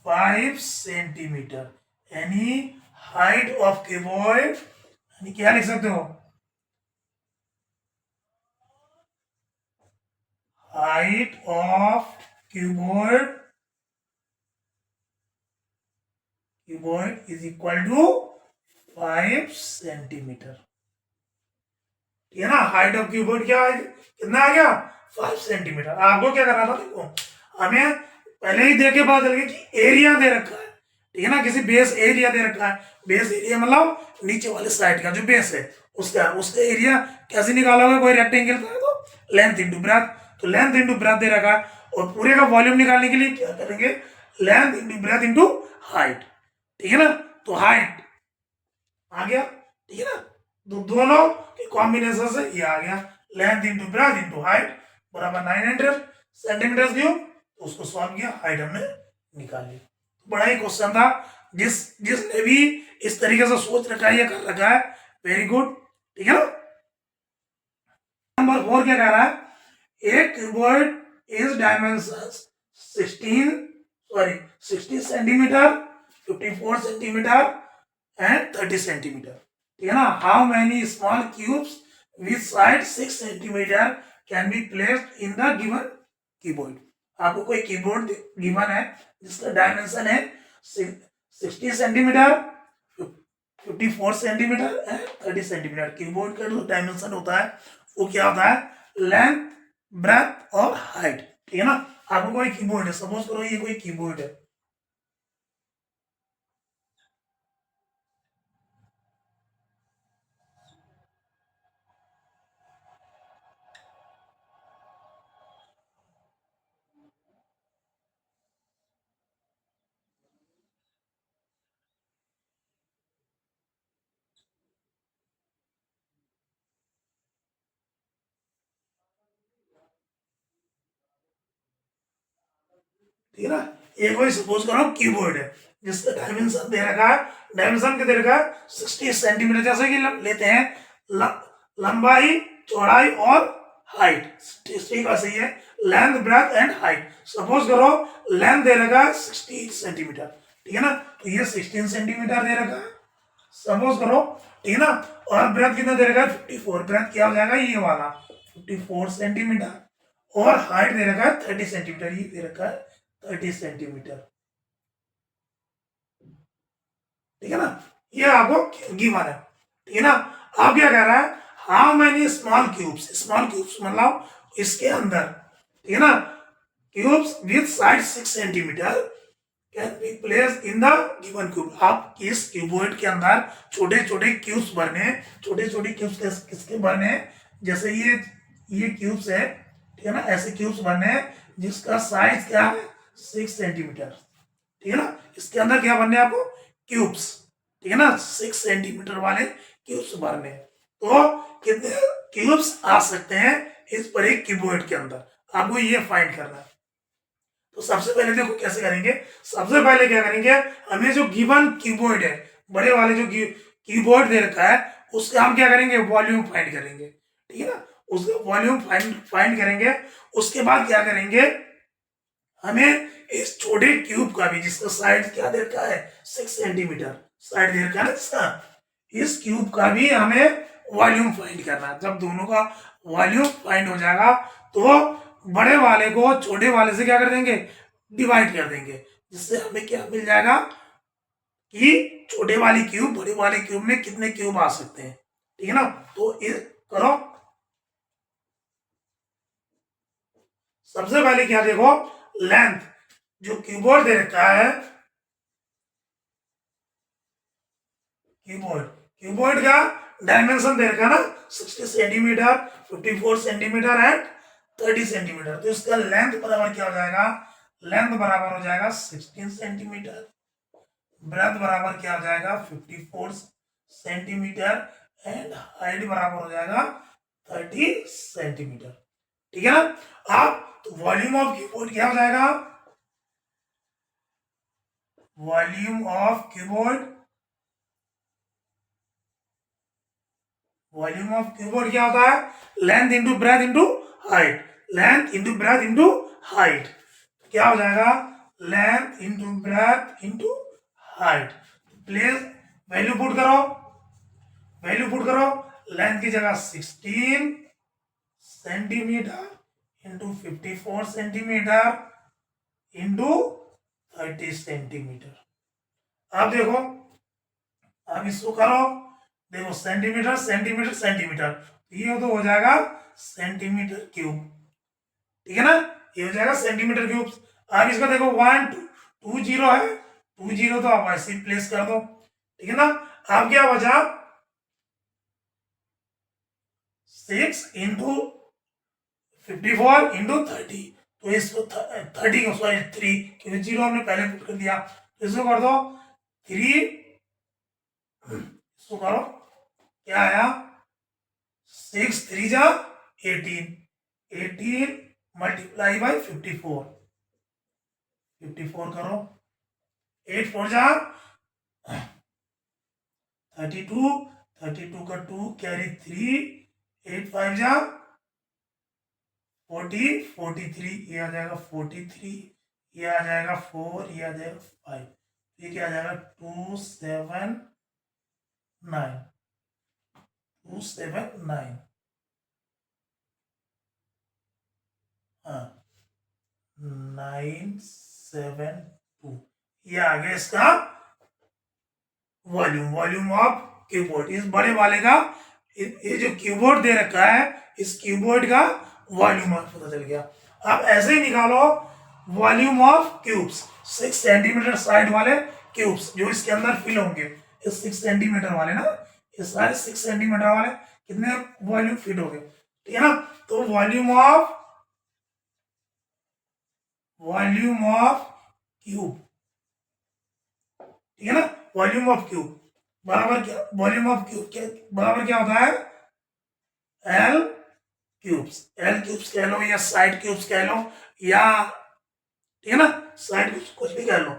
A: 5 सेंटीमीटर, यानी हाइट ऑफ कीबोर्ड, यानी क्या लिख सकते हो, height of keyboard, keyboard is equal to 5 centimetre, ठीक है ना। हाइट ऑफ कीबोर्ड क्या है, कितना आ गया, 5 सेंटीमीटर। आपको क्या करना था, देखो हमें पहले ही देख के पता चल गया कि एरिया दे रखा है, ठीक है ना, किसी बेस एरिया दे रखा है, बेस एरिया मतलब नीचे वाले साइड का जो बेस है उसका, उसका एरिया कैसे निकालोगे, कोई रेक्टेंगल का है तो लेंथ इंटू ब्रेथ, तो लेंथ इंटू ब्रेथ दे रखा है, और पूरे का वॉल्यूम निकालने के लिए क्या करेंगे, length into breath into height, ठीक है ना। तो हाइट आ गया, ठीक है ना, तो दोनों के कॉम्बिनेशन से ये आ गया, length into breath into height बराबर 900 सेंटीमीटर क्यूब, तो उसको सॉल्व किया, हाइट हमने निकाल ली। बड़ा ही क्वेश्चन था, जिसने भी इस तरीके से सोच रखा है या कर रखा है, वेरी गुड, ठीक है ना। नंबर 4 क्या कह रहा है, एक keyboard is dimension 60 centimetre, 54 centimetre and 30 centimetre, ठीक है ना। How many small cubes with side 6 centimetre can be placed in the given keyboard. आपको कोई कीबोर्ड गिवन है जिसका डायमेंशन है 60 centimetre, 54 centimetre and 30 centimetre. Keyboard का जो डायमेंशन होता है वो क्या होता है, लेंथ, ब्रेथ और हाइट, ठीक है ना। आपको कोई कीबोर्ड है, सपोज करो ये कोई कीबोर्ड है, ठीक है ना। ये कोई सपोज करो कीबोर्ड है जिसका डायमेंशन दे रखा है, डायमेंशन क्या दे रखा है, 60 सेंटीमीटर। जैसे कि लेते हैं लंबाई, चौड़ाई और हाइट, ठीक है, सही है, length, breadth and height. Suppose करो लेंथ दे रखा है 60 सेंटीमीटर, ठीक है ना, तो ये 16 सेंटीमीटर दे रखा है, सपोज करो, ठीक है ना। और ब्रेथ कितना दे रखा है, 54। ब्रेथ क्या हो जाएगा, ये वाला 54 सेंटीमीटर। और हाइट दे रखा है 30 सेंटीमीटर, ये दे रखा है 30 सेंटीमीटर, ठीक है ना। ये आपको गिवन है, ठीक है ना। आप क्या कह रहा है, how many small cubes, small cubes मतलब इसके अंदर, ठीक है ना, cubes with side 6 centimetre can be place in the given cube. आप इस क्यूबॉइड के अंदर छोटे छोटे क्यूब्स भरने, छोटे छोटे क्यूब्स किसके भरने, जैसे ये क्यूब्स है, ठीक है ना, ऐसे क्यूब्स भरने जिसका साइज क्या है, 6 सेंटीमीटर, ठीक है ना। इसके अंदर क्या भरने आपको, क्यूब्स, ठीक है ना, 6 सेंटीमीटर वाले क्यूब्स भरने। तो कितने क्यूब्स आ सकते हैं इस पर एक कीबोर्ड के अंदर, आपको ये फाइंड करना है। तो सबसे पहले देखो कैसे करेंगे, सबसे पहले क्या करेंगे, हमें जो गिवन कीबोर्ड है, बड़े वाले जो कीबोर्ड दे रखा है, उसका हम क्या करेंगे, वॉल्यूम फाइंड करेंगे, ठीक है ना। उसका वॉल्यूम फाइंड करेंगे। उसके बाद क्या करेंगे, हमें इस छोटे क्यूब का भी, जिसका साइड क्या दे रखा है, 6 सेंटीमीटर साइड दे रखा है ना जिसका, इस क्यूब का भी हमें वॉल्यूम फाइंड करना है। जब दोनों का वॉल्यूम फाइंड हो जाएगा तो बड़े वाले को छोटे वाले से क्या कर देंगे, डिवाइड कर देंगे, जिससे हमें क्या मिल जाएगा कि छोटे वाली क्यूब बड़े वाले क्यूब में कितने क्यूब आ सकते हैं, ठीक है ना। तो ये करो, सबसे पहले क्या देखो, लेंथ, जो कीबोर्ड दे रखा है, कीबोर्ड कीबोर्ड का डायमेंशन दे रखा है ना, 60 सेंटीमीटर, 54 सेंटीमीटर एंड 30 सेंटीमीटर। तो इसका लेंथ बराबर क्या हो जाएगा, लेंथ बराबर हो जाएगा 16 सेंटीमीटर, ब्रेथ बराबर क्या हो जाएगा 54 सेंटीमीटर एंड हाइट बराबर हो जाएगा 30 सेंटीमीटर, ठीक है ना। आप तो वॉल्यूम ऑफ कीबोर्ड क्या हो जाएगा, volume of keyboard, volume of keyboard क्या होता है, length into breath into height, length into breath into height, क्या हो जाएगा, length into breath into height. Please value put करो, वैल्यू पुट करो, लेंथ की जगह 16 centimetre into 54 centimetre into 30 centimetre. अब देखो, अब इसको करो, देखो सेंटीमीटर सेंटीमीटर सेंटीमीटर, ये तो हो जाएगा सेंटीमीटर क्यूब, ठीक है ना, ये हो जाएगा सेंटीमीटर क्यूब। अब इसका देखो 1 2 2 जीरो है, 2 जीरो तो आप ऐसे प्लेस कर दो, ठीक है ना। अब क्या बचा, 6 इंटू 54 इंटू 30, तो इसको 30 को सॉरी 3, क्योंकि जीरो हमने पहले पुट कर दिया, तो इसको कर दो 3, इसको करो, क्या आया, 6 3 जा 18, 18 मल्टीप्लाई बाई 54, 54 करो, 8 4 जा 32, 32 का 2 कैरी 3, 8 5 जा 40, 43, ये आ जाएगा 43, ये आ जाएगा 4, ये आ जाएगा 5, ये क्या आ जाएगा 2 7 9, 2 7 9, हाँ 972, ये आ गया इसका वॉल्यूम, वॉल्यूम ऑफ कीबोर्ड। इस बड़े वाले का ये जो कीबोर्ड दे रखा है, इस कीबोर्ड का वॉल्यूम पता चल गया। अब ऐसे ही निकालो volume of cubes, 6 centimetre side वाले क्यूब्स जो इसके अंदर फिल होंगे, ये 6 सेंटीमीटर वाले ना, ये सारे 6 सेंटीमीटर वाले कितने वॉल्यूम फिट हो गए, ठीक है ना। तो वॉल्यूम ऑफ क्यूब, ठीक है ना, वॉल्यूम ऑफ क्यूब बराबर क्या, वॉल्यूम ऑफ क्यूब क्या बराबर क्या होता है, एल क्यूब्स। एल क्यूब्स कह लो या साइड क्यूब्स कह लो, या ठीक है ना, साइड क्यूब्स कुछ भी कह लो,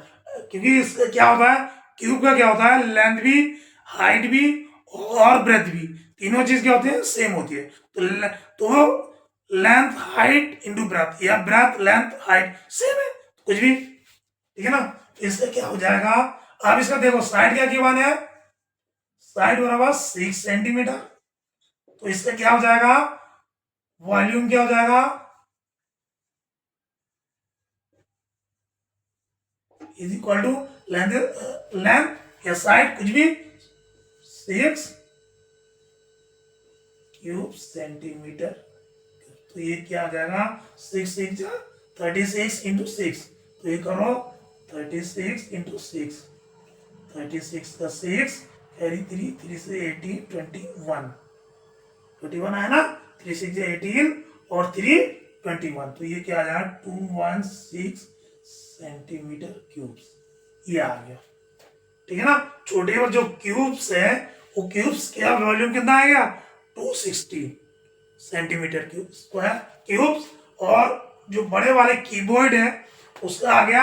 A: क्योंकि इसका क्या होता है, क्यूब का क्या होता है, लेंथ भी, हाइट भी और ब्रेथ भी, तीनों चीज क्या होती है, सेम होती है। तो लेंथ हाइट इंटू ब्रेथ, या ब्रेथ लेंथ हाइट सेम है, कुछ भी, ठीक है ना। इससे क्या हो जाएगा, अब इसका देखो साइड क्या गिवन है, साइड बराबर 6 सेंटीमीटर, तो इसका क्या हो जाएगा, वॉल्यूम क्या हो जाएगा, is equal to length, length या साइड कुछ भी, 6 क्यूब सेंटीमीटर, तो ये क्या आ जाएगा, 36 इंटू 6, तो ये करो 36 इंटू 6, 36 का 6 कैरी 3 से 18, 21 आया ना, 3 6 18 और 3 21, तो ये क्या आ जाएगा 216 सेंटीमीटर क्यूब्स, ये आ गया, ठीक है ना। छोटे और जो क्यूब्स है, वो क्यूब्स क्या वॉल्यूम कितना आएगा, 260 सेंटीमीटर क्यूब स्क्वायर क्यूब्स, और जो बड़े वाले कीबोर्ड है उसका आ गया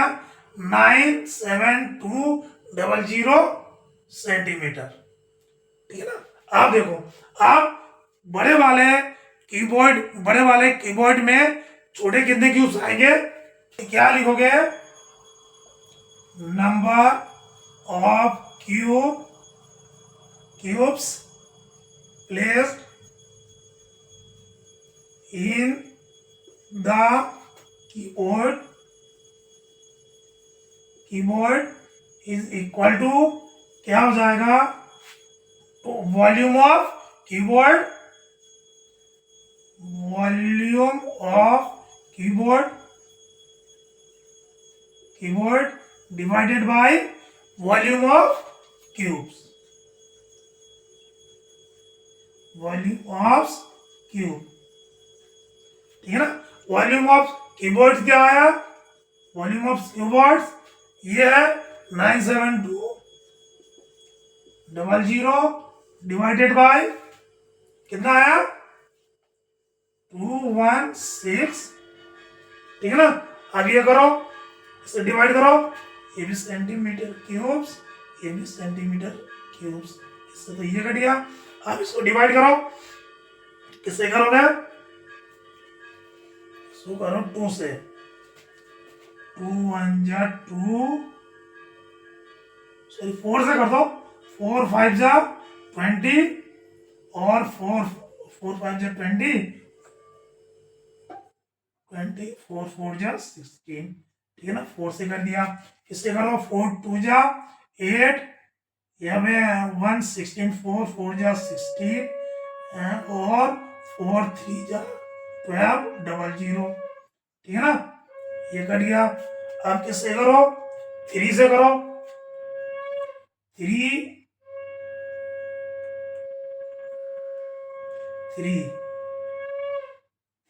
A: 97200 सेंटीमीटर, ठीक है ना। आप देखो, आप बड़े वाले कीबोर्ड में छोटे कितने क्यूब्स आएंगे, क्या लिखोगे, number of cubes placed in the keyboard is equal to, क्या हो जाएगा, तो volume of keyboard divided by volume of cubes, ठीक है ना। वॉल्यूम ऑफ कीबोर्ड क्या आया, वॉल्यूम ऑफ कीबोर्ड ये है 97200 डिवाइडेड बाय कितना आया, 216, ठीक है ना। अब ये करो, इसे डिवाइड करो, ये भी सेंटीमीटर क्यूब्स, ये भी सेंटीमीटर क्यूब्स, इससे तो ये कट गया। अब इसको डिवाइड करो, किससे करोगे, इसको करो 2 से, 2 1 जा 2, सॉरी 4 से कर दो, 4 5 जा 20 और 4 5 जा 20, 4 4 जा 16, ठीक है ना, 4 से कर दिया। इससे करो 4 2 जा 8, यहाँ पे 1 16, 4 4 जा 16 और 4 3 जा 12 00, ठीक है ना, ये कर दिया। अब किससे करो, 3 से करो, 3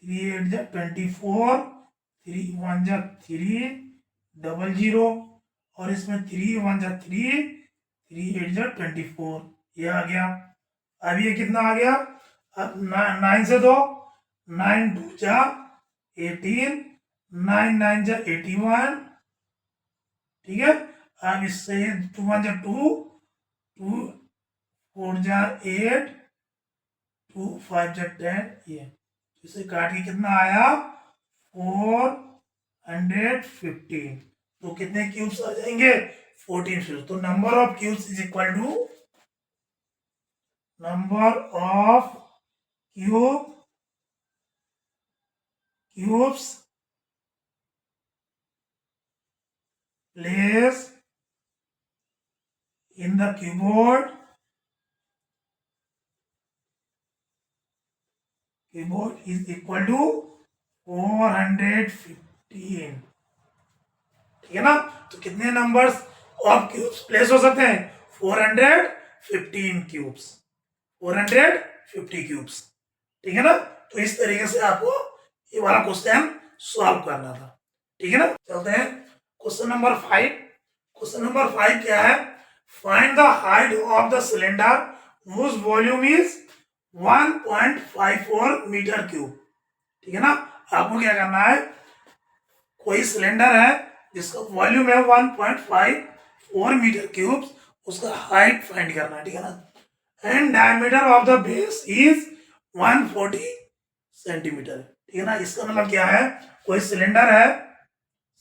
A: 8 जा 24, 3 1 जा 3 00, और इसमें 3 1 जा 3 8 जा 24, ये आ गया। अब ये कितना आ गया, अब 9 से दो, 9 2 जा 18, 9 9 जा 81, ठीक है। अब इससे 2 1 जा 2, 2 4 जा 8, 2 5 जा 10, ये इसे काट के कितना आया 415, तो कितने क्यूब्स आ जाएंगे, 14 क्यूब्स। तो number of cubes is equal to number of cubes placed in the keyboard is equal to 415. ठीक है ना? तो कितने नंबर्स ऑफ क्यूब्स प्लेस हो सकते हैं? 415 क्यूब्स, 450 क्यूब्स। ठीक है ना? तो इस तरीके से आपको ये वाला क्वेश्चन सॉल्व करना था। ठीक है ना? चलते हैं क्वेश्चन नंबर 5। क्वेश्चन नंबर 5 क्या है? Find the height of the cylinder whose volume is 1.54 metre cube. ठीक है ना? आपको क्या करना है, कोई सिलेंडर है जिसका वॉल्यूम है 1.54 मीटर क्यूब, उसका हाइट फाइंड करना है। ठीक है ना? And diameter of the base is 140 centimetre. ठीक है ना? इसका मतलब क्या है, कोई सिलेंडर है,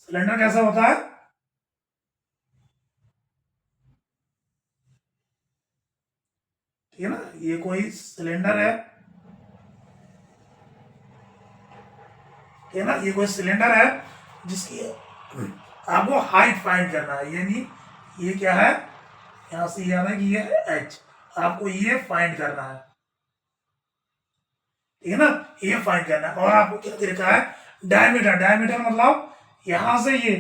A: सिलेंडर कैसा होता है, ठीक है ना? ये कोई सिलेंडर है, ठीक है ना? ये कोई सिलेंडर है जिसकी आपको हाइट फाइंड करना है, यानी ये क्या है, यहां से याद है कि ये है एच, आपको ये फाइंड करना है। ठीक है ना? ये फाइंड करना है। और आपको क्या दे रखा है, डायमीटर। डायमीटर मतलब यहां से ये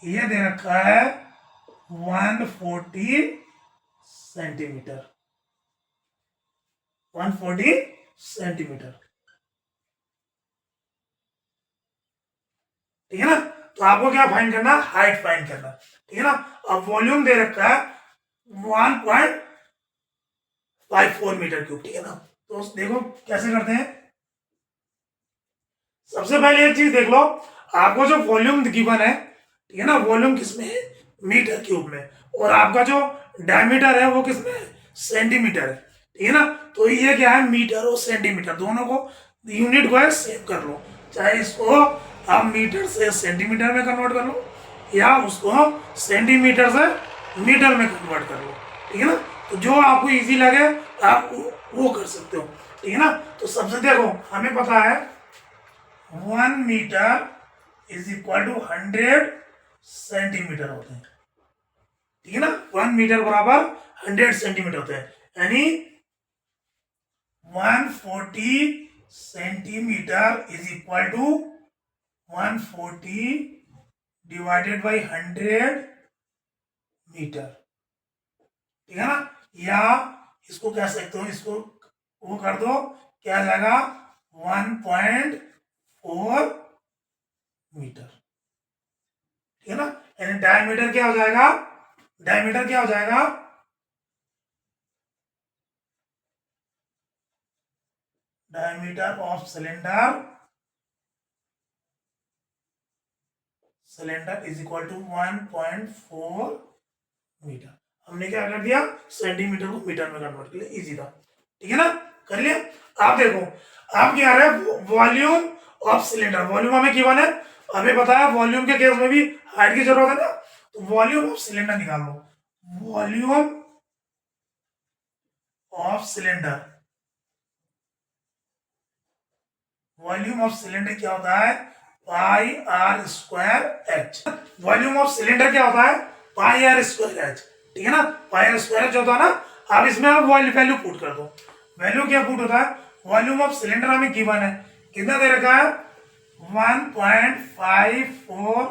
A: दे रखा है 140 सेंटीमीटर, 140 सेंटीमीटर। ठीक है ना? तो आपको क्या फाइंड करना, हाइट फाइंड करना। ठीक है ना? अब वॉल्यूम दे रखा है 1.54 मीटर क्यूब। ठीक है ना? तो देखो कैसे करते हैं। सबसे पहले एक चीज देख लो, आपको जो वॉल्यूम गिवन है, ठीक है ना, वॉल्यूम किसमें है, मीटर क्यूब में, और आपका जो डायमीटर है वो किसमें है, सेंटीमीटर है। ठीक है ना? तो ये क्या है, मीटर और सेंटीमीटर दोनों को यूनिट को है सेव कर लो, चाहे इसको आप मीटर से सेंटीमीटर में कन्वर्ट कर लो या उसको सेंटीमीटर से मीटर में कन्वर्ट कर लो। ठीक है ना? तो जो आपको इजी लगे आप वो कर सकते हो। ठीक है ना? तो सबसे देखो, हमें पता है 1 metre is equal to 100 centimetre होते हैं। ठीक है ना? 1 मीटर बराबर 100 सेंटीमीटर होते हैं, यानी 140 centimetre is equal to 140 divided by 100 metre. ठीक है ना? या इसको कह सकते हो, इसको वो कर दो, क्या आ जाएगा 1.4 मीटर। ठीक है ना? यानी डायमीटर क्या हो जाएगा, डायमीटर क्या हो जाएगा, diameter of cylinder is equal to 1.4 metre. हमने क्या कर दिया, सेंटीमीटर को मीटर में कन्वर्ट कर लिया, इजी था। ठीक है ना? कर लिया। आप देखो, आप क्या रहे, वॉल्यूम ऑफ सिलेंडर, वॉल्यूम हमें गिवन है, हमें पता है वॉल्यूम के केस में भी हाइट की जरूरत है ना, तो वॉल्यूम ऑफ सिलेंडर निकाल लो। Volume of cylinder, volume of cylinder क्या होता है, pi are square h. Volume of cylinder क्या होता है, पाई आर स्क्वायर एच। ठीक है ना? पाई आर स्क्वायर जो होता है ना, अब इसमें आप वैल्यू पुट कर दो। वैल्यू क्या पुट होता है, वॉल्यूम ऑफ सिलेंडर हमें गिवन है, कितना दे रखा है 1.54,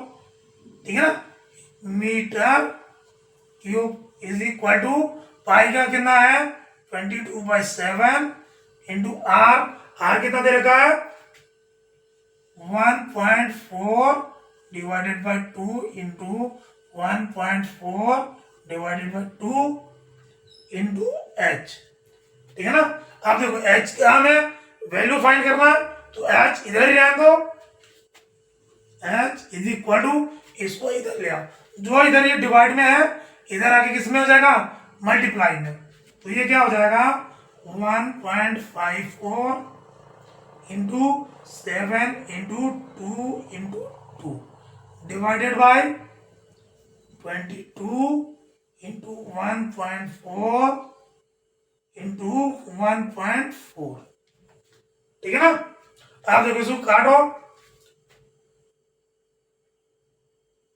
A: ठीक है ना, metre cube is equal to pi का कितना है 22/7 इंटू आर कितना दे रखा है 1.4 divided by 2 into 1.4 divided by 2 into H. ठीक है ना? आप देखो एच का हमें वैल्यू फाइंड करना है, तो एच इधर ही रहने दो, एच इज इक्वल टू, इसको इधर ले आओ, जो इधर ये डिवाइड में है इधर आके किस में हो जाएगा, मल्टीप्लाई में। तो ये क्या हो जाएगा 1.54 into 7 into 2 into 2 divided by 22 into 1.4 into 1.4। ठीक है ना? आप देखो इसको काटो,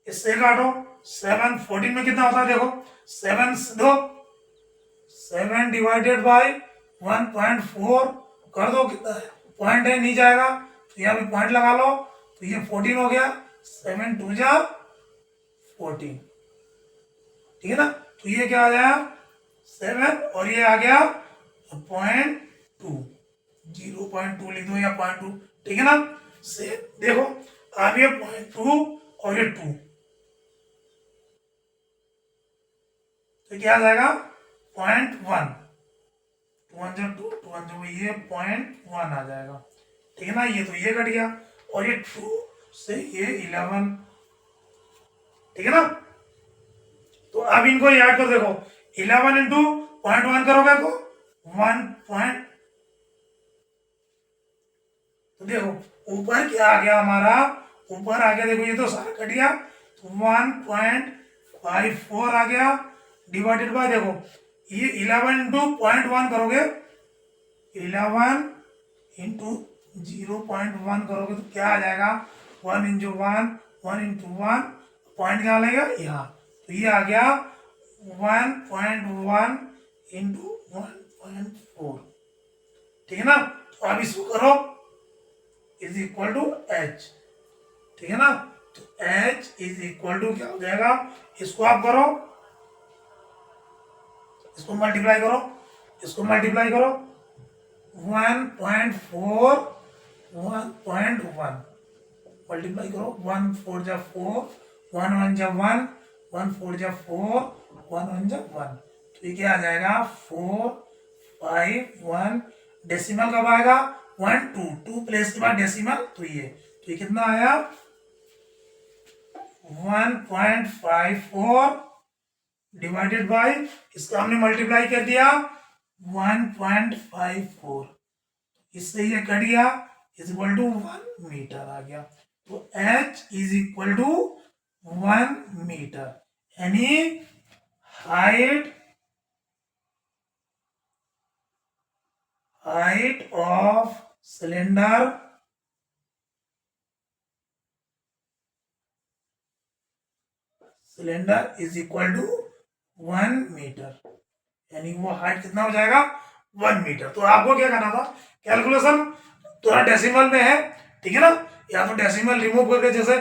A: इससे काटो, 7 14 में कितना होता है देखो, 7 दो, 7 डिवाइडेड बाई 1.4 कर दो, कितना है, पॉइंट है, नहीं जाएगा तो यहाँ पे पॉइंट लगा लो, तो ये 14 हो गया, 7 2 जा 14, ठीक है ना। तो ये क्या आ जाएगा 7 और ये आ गया 0.2, 0.2 लिख दो या 0.2, ठीक है ना। से देखो अब ये 0.2 और ये 2, तो क्या आ जाएगा 0.1, 2 जो 2 2 जो ये 0.1 आ जाएगा, ठीक है ना। ये तो ये कट गया और ये 2 से ये 11, ठीक है ना। तो अब इनको याद कर देखो, 11 इंटू 0.1 करोगे तो 1 पॉइंट, तो देखो ऊपर क्या आ गया हमारा, ऊपर आ गया देखो, ये तो सारा कट गया, तो 1.54 आ गया, डिवाइडेड बाय देखो ये 11 इंटू 0.1 करोगे, 11 इंटू 0.1 करोगे तो क्या आ जाएगा 1 इंटू 1, 1 इंटू 1, पॉइंट क्या लेगा यहाँ, तो ये आ गया 1.1 इंटू 1.4, ठीक है ना। तो अब इसको करो इज इक्वल टू एच, ठीक है ना। तो एच इज इक्वल टू क्या हो जाएगा, इसको आप करो, इसको मल्टीप्लाई करो, इसको मल्टीप्लाई करो, 1.4 1.1 मल्टीप्लाई करो, 1 4 जा 4, 1 1 जा 1, 1 4 जा 4, 1 1 जा 1, तो ये क्या आ जाएगा 4 5 1, डेसिमल कब आएगा 1 2 2 प्लेस के बाद डेसिमल, तो ये कितना आया 1.54 डिवाइडेड बाय, इसका हमने मल्टीप्लाई कर दिया 1.54, इससे ये कट गया, इज इक्वल टू 1 मीटर आ गया। तो h is equal to 1 metre, यानी height of cylinder is equal to 1 metre, यानी वो हाइट कितना हो जाएगा 1 मीटर। तो आपको क्या करना था, कैलकुलेशन थोड़ा डेसिमल में है, ठीक है ना, या तो डेसिमल रिमूव करके जैसे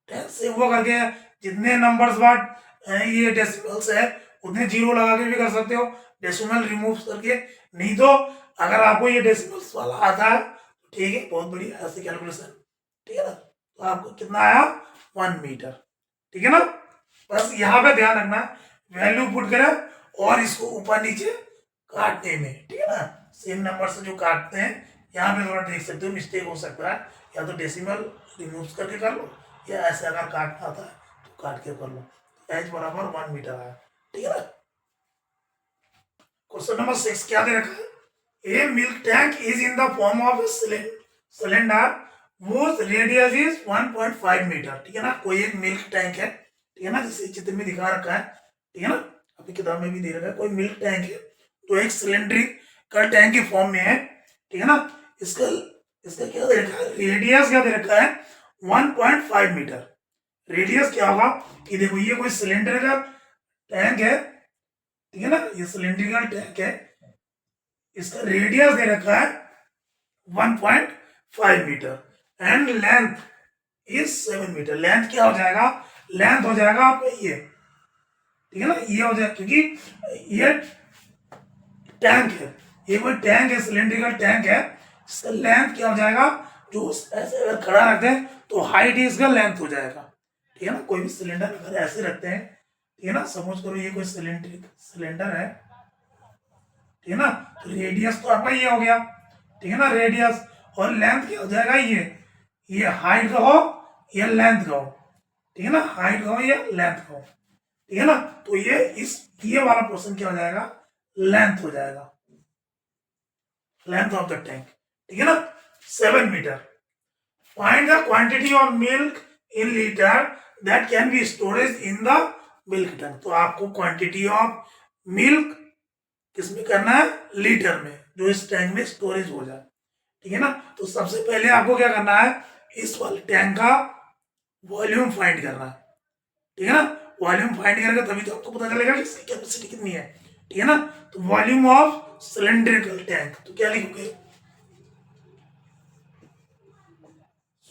A: 10 से वो करके जितने नंबर्स बाद ये डेसिमल्स है उतने जीरो लगा के भी कर सकते हो, डेसिमल रिमूव करके, नहीं तो अगर आपको ये डेसिमल्स वाला आता है ठीक है, बहुत बढ़िया, ऐसे कैलकुलेशन, ठीक है ना। तो आपको कितना आया 1 मीटर, ठीक है ना। बस यहाँ पे ध्यान रखना, वैल्यू पुट करें और इसको ऊपर नीचे काटने में, ठीक है ना, सेम नंबर से जो काटते हैं यहाँ पे थोड़ा देख सकते हो मिस्टेक हो सकता है, या तो डेसिमल रिमूव करके कर लो, या ऐसे अगर काटना आता है तो काट के कर लो। एच बराबर 1 मीटर आया, ठीक है ना। क्वेश्चन नंबर 6 क्या दे रखा है, a milk tank is in the form of cylinder whose radius is 1.5 metre, ठीक है ना। कोई एक मिल्क टैंक है, ठीक है ना, जिसे चित्र में दिखा रखा है, ठीक है ना, अपनी किताब में भी दे रखा है, कोई मिल्क टैंक है तो एक सिलेंड्रिकल टैंक के फॉर्म में है, ठीक है ना। इसका क्या दे रखा है, रेडियस क्या दे रखा है 1.5 मीटर। रेडियस क्या होगा कि देखो ये कोई सिलेंड्रिकल टैंक है, ठीक है ना, ये सिलेंड्रिकल टैंक है, इसका रेडियस दे रखा है 1.5 metre and length is 7 metre. Length क्या हो जाएगा, लेंथ हो जाएगा आपका ये, ठीक है ना, ये हो जाएगा, क्योंकि ये टैंक है, ये कोई टैंक है, सिलेंड्रिकल टैंक है, इसका लेंथ क्या हो जाएगा, जो ऐसे अगर खड़ा रखते हैं तो हाइट इसका लेंथ हो जाएगा, ठीक है ना। कोई भी सिलेंडर अगर ऐसे रखते हैं, ठीक है ना, सपोज करो ये कोई सिलेंडर है, ठीक है ना, तो रेडियस तो आपका ये हो गया, ठीक है ना, रेडियस, और लेंथ क्या हो जाएगा ये हाइट का हो या लेंथ का हो, ठीक है ना, हाइट का हो या लेंथ का हो, ठीक है ना। तो ये वाला पोर्शन क्या हो जाएगा, लेंथ हो जाएगा, लेंथ ऑफ द टैंक, ठीक है ना, 7 metre. Find the quantity of milk in litre that can be storage in the milk tank. तो आपको क्वांटिटी ऑफ मिल्क किसमें करना है, लीटर में, जो इस टैंक में स्टोरेज हो जाए, ठीक है ना। तो सबसे पहले आपको क्या करना है, इस वाले टैंक का वॉल्यूम फाइंड करना है, ठीक है ना। वॉल्यूम फाइंड करेगा तभी तो आपको पता चलेगा कि इसकी कैपेसिटी कितनी है, ठीक है ना। तो वॉल्यूम ऑफ सिलेंड्रिकल टैंक, तो क्या लिखोगे,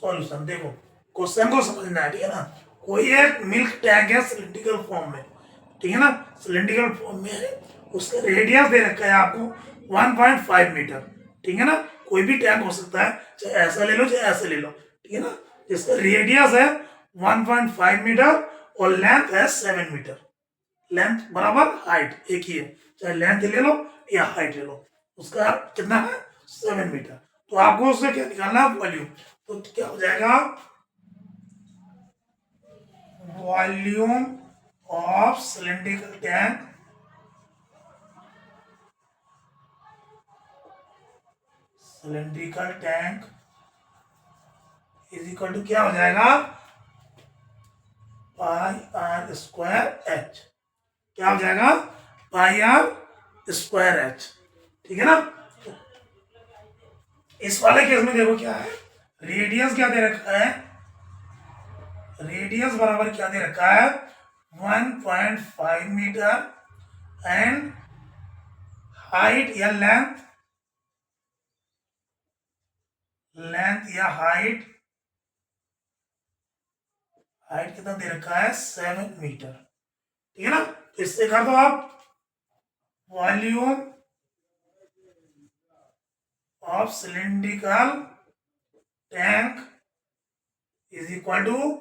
A: सॉल्यूशन देखो, क्वेश्चन को समझना है, ठीक है ना। कोई एक मिल्क टैंक है सिलेंड्रिकल फॉर्म में, ठीक है ना, सिलेंड्रिकल फॉर्म में है, उसका रेडियस दे रखा है आपको 1.5 मीटर, ठीक है ना। कोई भी टैंक हो सकता है, चाहे ऐसा ले लो चाहे ऐसा ले लो, ठीक है ना। जिसका रेडियस है 1.5 मीटर और लेंथ है 7 मीटर। लेंथ बराबर हाइट एक ही है, चाहे लेंथ ले लो या हाइट ले लो, उसका कितना है 7 मीटर। तो आपको उससे क्या निकालना है, वॉल्यूम। तो क्या हो जाएगा, volume of cylindrical tank is equal to क्या हो जाएगा, पाई आर स्क्वायर एच। क्या हो जाएगा, पाई आर स्क्वायर एच, ठीक है ना। इस वाले केस में देखो क्या है, रेडियस क्या दे रखा है, रेडियस बराबर क्या दे रखा है 1.5 मीटर एंड हाइट या लेंथ या हाइट कितना दे रखा है 7 मीटर, ठीक है ना। तो इससे कर दो आप, volume of cylindrical tank is equal to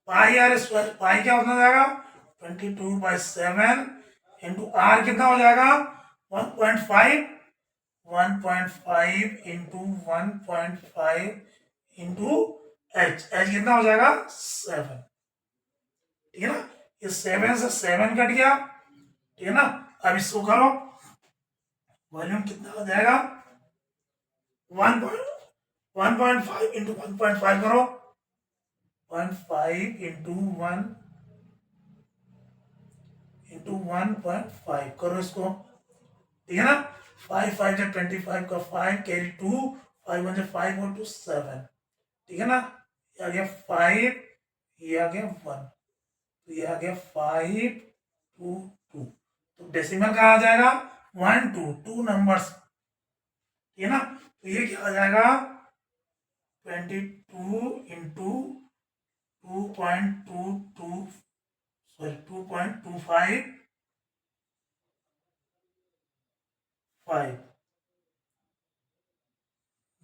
A: pi are square. Pi क्या होता जाएगा 22/7 इंटू आर कितना हो जाएगा 1.5 इंटू 1.5 इंटू एच कितना हो जाएगा 7, ठीक है ना। ये 7 से 7 कट गया, ठीक है ना। अब इसको करो, वॉल्यूम कितना हो जाएगा 1.5 इंटू 1.5 करो, 1.5 इंटू 1 इंटू 1.5 करो इसको, ठीक है ना। 5 5 जा 25 का 5 कैरी 2, 5 1 जा 5 और 2 7, ठीक है ना। ये आ गया 5, ये आ गया 1, तो ये आ गया 5 2 2। तो डेसिमल कहाँ आ जाएगा 1 2 2 नंबर्स, ठीक है ना। तो ये क्या आ जाएगा 22 इंटू 2.22 सॉरी 2.25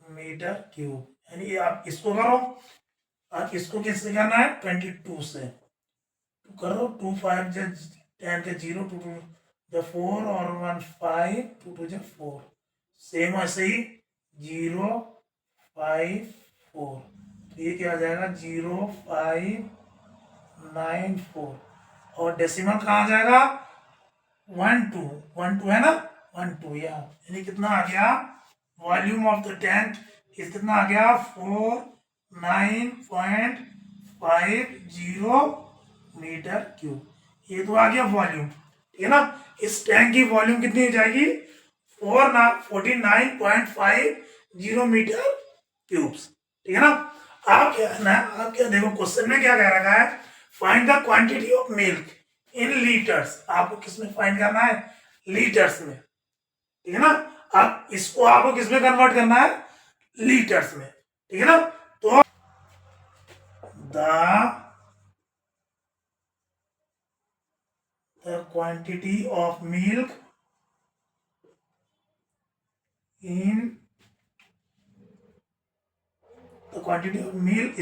A: मीटर क्यूब, यानी आप इसको करो, आप इसको किससे करना है 22 से, तो करो 2 5 जा 10 के 0 2 2 जा 4 और 1 5 2 2 जा 4, सेम ऐसे ही 0 5 4, तो ये क्या आ जाएगा 0 5 9 4, और डेसिमल कहाँ आ जाएगा 1 2 1 2 है ना 1 2 यानी कितना आ गया, वॉल्यूम ऑफ द टैंक इस कितना आ गया 49.50 मीटर क्यूब। ये तो आ गया वॉल्यूम, ठीक है ना। इस टैंक की वॉल्यूम कितनी हो जाएगी 49.50 मीटर क्यूब्स, ठीक है ना। आप क्या है ना, आप क्या देखो क्वेश्चन में क्या कह रखा है, find the quantity of milk in litres. आपको किसमें फाइंड करना है, लीटर्स में, ठीक है ना। आप इसको आपको किसमें कन्वर्ट करना है, लीटर्स में, ठीक है ना। तो the quantity of milk in the quantity of milk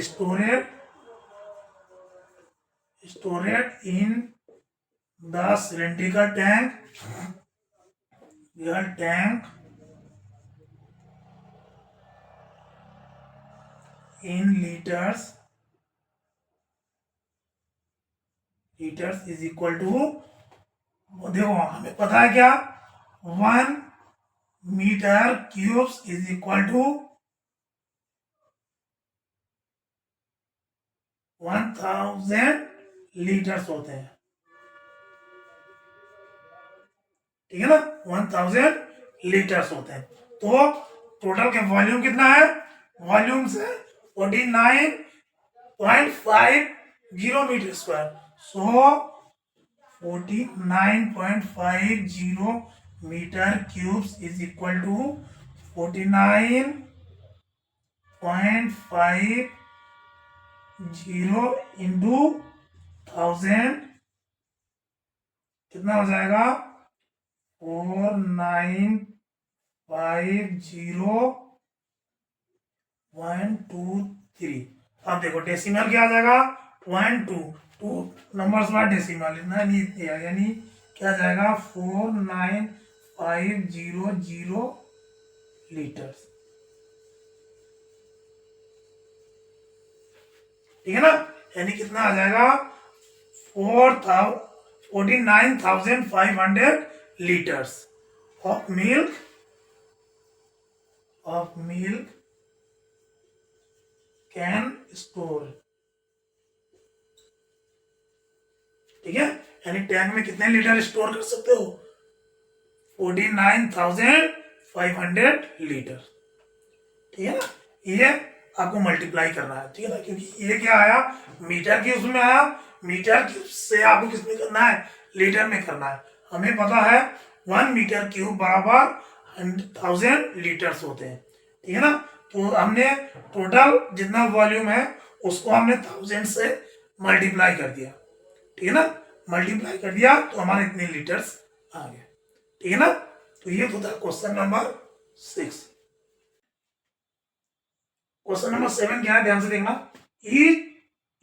A: stored in the cylindrical tank in liters is equal to, देखो हमें पता है क्या 1 metre cubes is equal to 1000 litres होते हैं, ठीक है ना 1000 लीटर्स होते हैं। तो टोटल का वॉल्यूम कितना है, वॉल्यूम से 49.50 metre square, so 49.50 metre cubes is equal to 49.50 into 1000, कितना हो जाएगा 4950.123। अब देखो डेसिमल क्या आ जाएगा 0.2, टू नंबर्स बाद डेसिमल, इतना नहीं दिया, यानी क्या आ जाएगा 49500 लीटर्स, ठीक है ना। यानी कितना आ जाएगा 49,500 litres of milk can store, ठीक है। यानी टैंक में कितने लीटर स्टोर कर सकते हो 49,500 लीटर, ठीक है ना। ये आपको मल्टीप्लाई करना है, ठीक है ना, क्योंकि ये क्या आया मीटर क्यूब में आया, मीटर क्यूब से आपको किस में करना है लीटर में करना है। हमें पता है 1 मीटर क्यूब बराबर 1000 लीटर्स होते हैं, ठीक है ना। तो हमने टोटल जितना वॉल्यूम है उसको हमने 1000 से मल्टीप्लाई कर दिया, ठीक है ना, मल्टीप्लाई कर दिया तो हमारे इतने लीटर्स आ गए, ठीक है ना। तो ये तो था क्वेश्चन नंबर 6। क्वेश्चन नंबर 7 क्या है, ध्यान से देखना।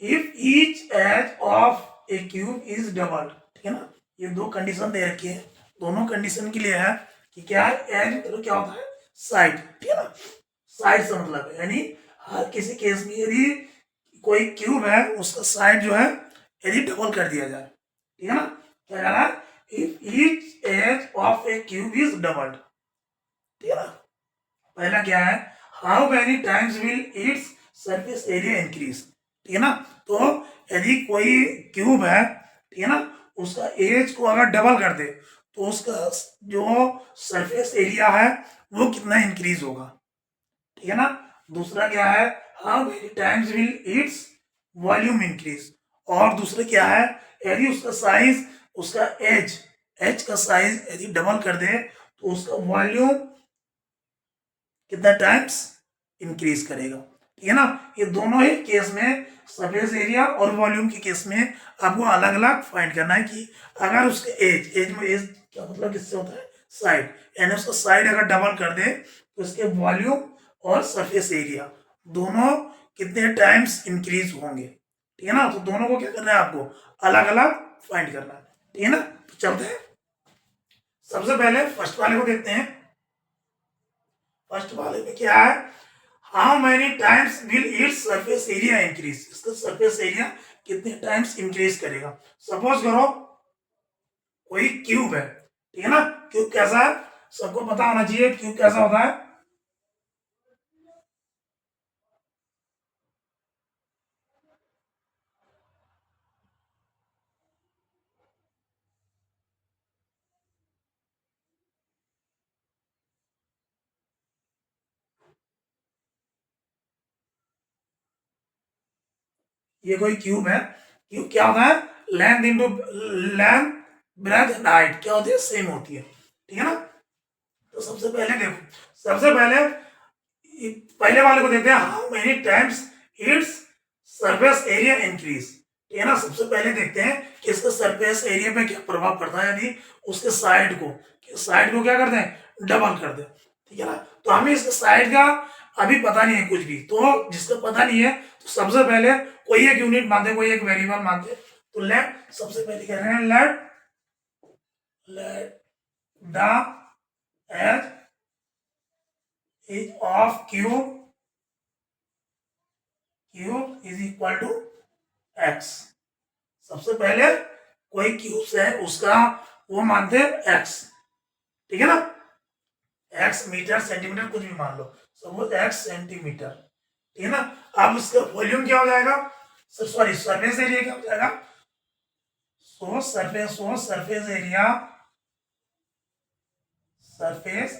A: If each edge of a cube is double, ठीक है ना, ये दो कंडीशन दे रखी है, दोनों कंडीशन के लिए है कि क्या है एज मतलब क्या होता है साइड, ठीक है ना, साइड से मतलब है, यानी हर किसी केस में यदि कोई क्यूब है उसका साइड जो है यदि डबल कर दिया जाए, ठीक है ना, क्या कह रहा है if each edge of a cube is doubled, ठीक है ना। पहला क्या है how many times will its surface area increase, ठीक है ना। तो यदि कोई क्यूब है, ठीक है ना, उसका एज को अगर डबल कर दे तो उसका जो सरफेस एरिया है वो कितना इंक्रीज होगा, ठीक है ना। दूसरा क्या है how many times will its volume increase, और दूसरा क्या है यदि उसका साइज, उसका एज का साइज यदि डबल कर दे तो उसका वॉल्यूम कितना टाइम्स इंक्रीज करेगा, ठीक है ना। ये दोनों ही केस में सरफेस एरिया और वॉल्यूम के केस में आपको अलग अलग फाइंड करना है कि अगर उसके एज में एज क्या मतलब किससे होता है साइड, यानी उसका साइड अगर डबल कर दे तो उसके वॉल्यूम और सरफेस एरिया दोनों कितने टाइम्स इंक्रीज होंगे, ठीक है ना। तो दोनों को क्या करना है आपको अलग अलग फाइंड करना है, ठीक है ना। तो चलते हैं सबसे पहले फर्स्ट वाले को देखते हैं। फर्स्ट वाले में क्या है how many times will its surface area increase, इसका सरफेस एरिया कितने टाइम्स इंक्रीज करेगा। सपोज करो कोई क्यूब है, ठीक है ना, क्यूब कैसा है सबको पता होना चाहिए क्यूब कैसा होता है, ये कोई क्यूब है, क्यूब क्या होता है length into length breadth and height क्या होती है सेम होती है, ठीक है ना। तो सबसे पहले देखो सबसे पहले पहले वाले को देखते हैं how many times it's surface area increase, ठीक है ना। सबसे पहले देखते हैं कि इसका सरफेस एरिया पे क्या प्रभाव पड़ता है यदि उसके साइड को क्या करते हैं डबल कर दे, ठीक है ना। तो हमें इसके साइड का अभी पता नहीं है कुछ भी, तो जिसका पता नहीं है तो सबसे पहले कोई एक यूनिट मानते कोई एक वेरिएबल मानते, तो लेट सबसे पहले कह रहे हैं let the edge is of cube is equal to x. सबसे पहले कोई क्यूब है उसका वो मानते हैं एक्स, ठीक है ना, एक्स मीटर सेंटीमीटर कुछ भी मान लो, सपोज एक्स सेंटीमीटर, ठीक है ना। अब उसका वॉल्यूम क्या हो जाएगा सॉरी सरफेस एरिया क्या हो जाएगा surface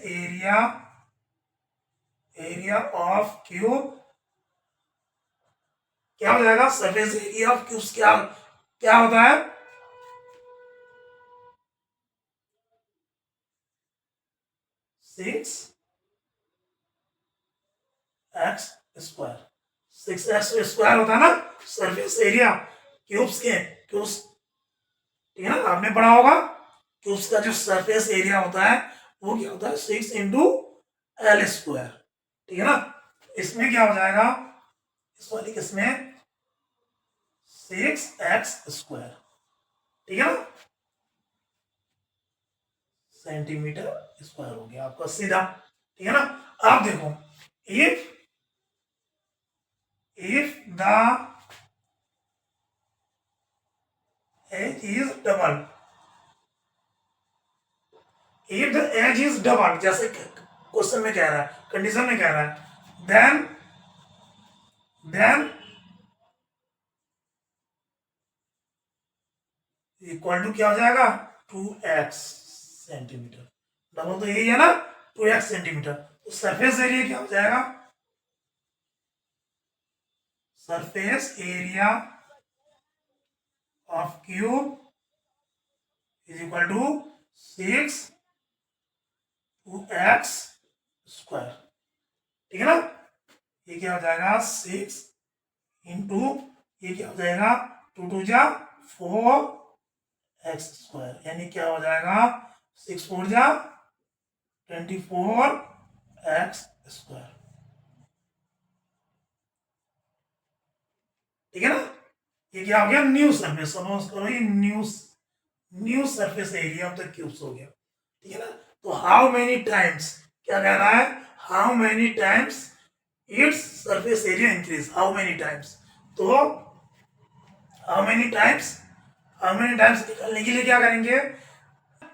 A: area area of cube क्या हो जाएगा, सरफेस एरिया ऑफ क्यूब्स क्या क्या होता है, 6x²। 6x² होता है ना सरफेस एरिया क्यूब्स के, क्यूब्स, ठीक है ना, आपने पढ़ा होगा क्यूब्स का जो सरफेस एरिया होता है वो क्या होता है 6 × L², ठीक है ना। इसमें क्या हो जाएगा, इस वाली किसमें 6x², ठीक है ना, सेंटीमीटर² हो गया आपका सीधा, ठीक है ना। आप देखो, if the edge is double, if the edge is double, जैसे क्वेश्चन में कह रहा है, कंडीशन में कह रहा है, देन इक्वल टू क्या हो जाएगा 2x सेंटीमीटर, डबल तो यही है ना 2x सेंटीमीटर, तो सरफेस एरिया क्या हो जाएगा, surface area of cube is equal to 6 2x², ठीक है ना। ये क्या हो जाएगा 6 ये क्या हो जाएगा 2 × 2 = 4x², यानी क्या हो जाएगा 6 × 4 = 24x², ठीक है ना। ये क्या हो गया न्यू सरफेस, सपोज करो ये new surface area of the cubes हो गया, ठीक है ना। तो हाउ मेनी टाइम्स, क्या कह रहा है, how many times it's surface area increase, how many times, तो हाउ मेनी टाइम्स निकालने के लिए क्या करेंगे,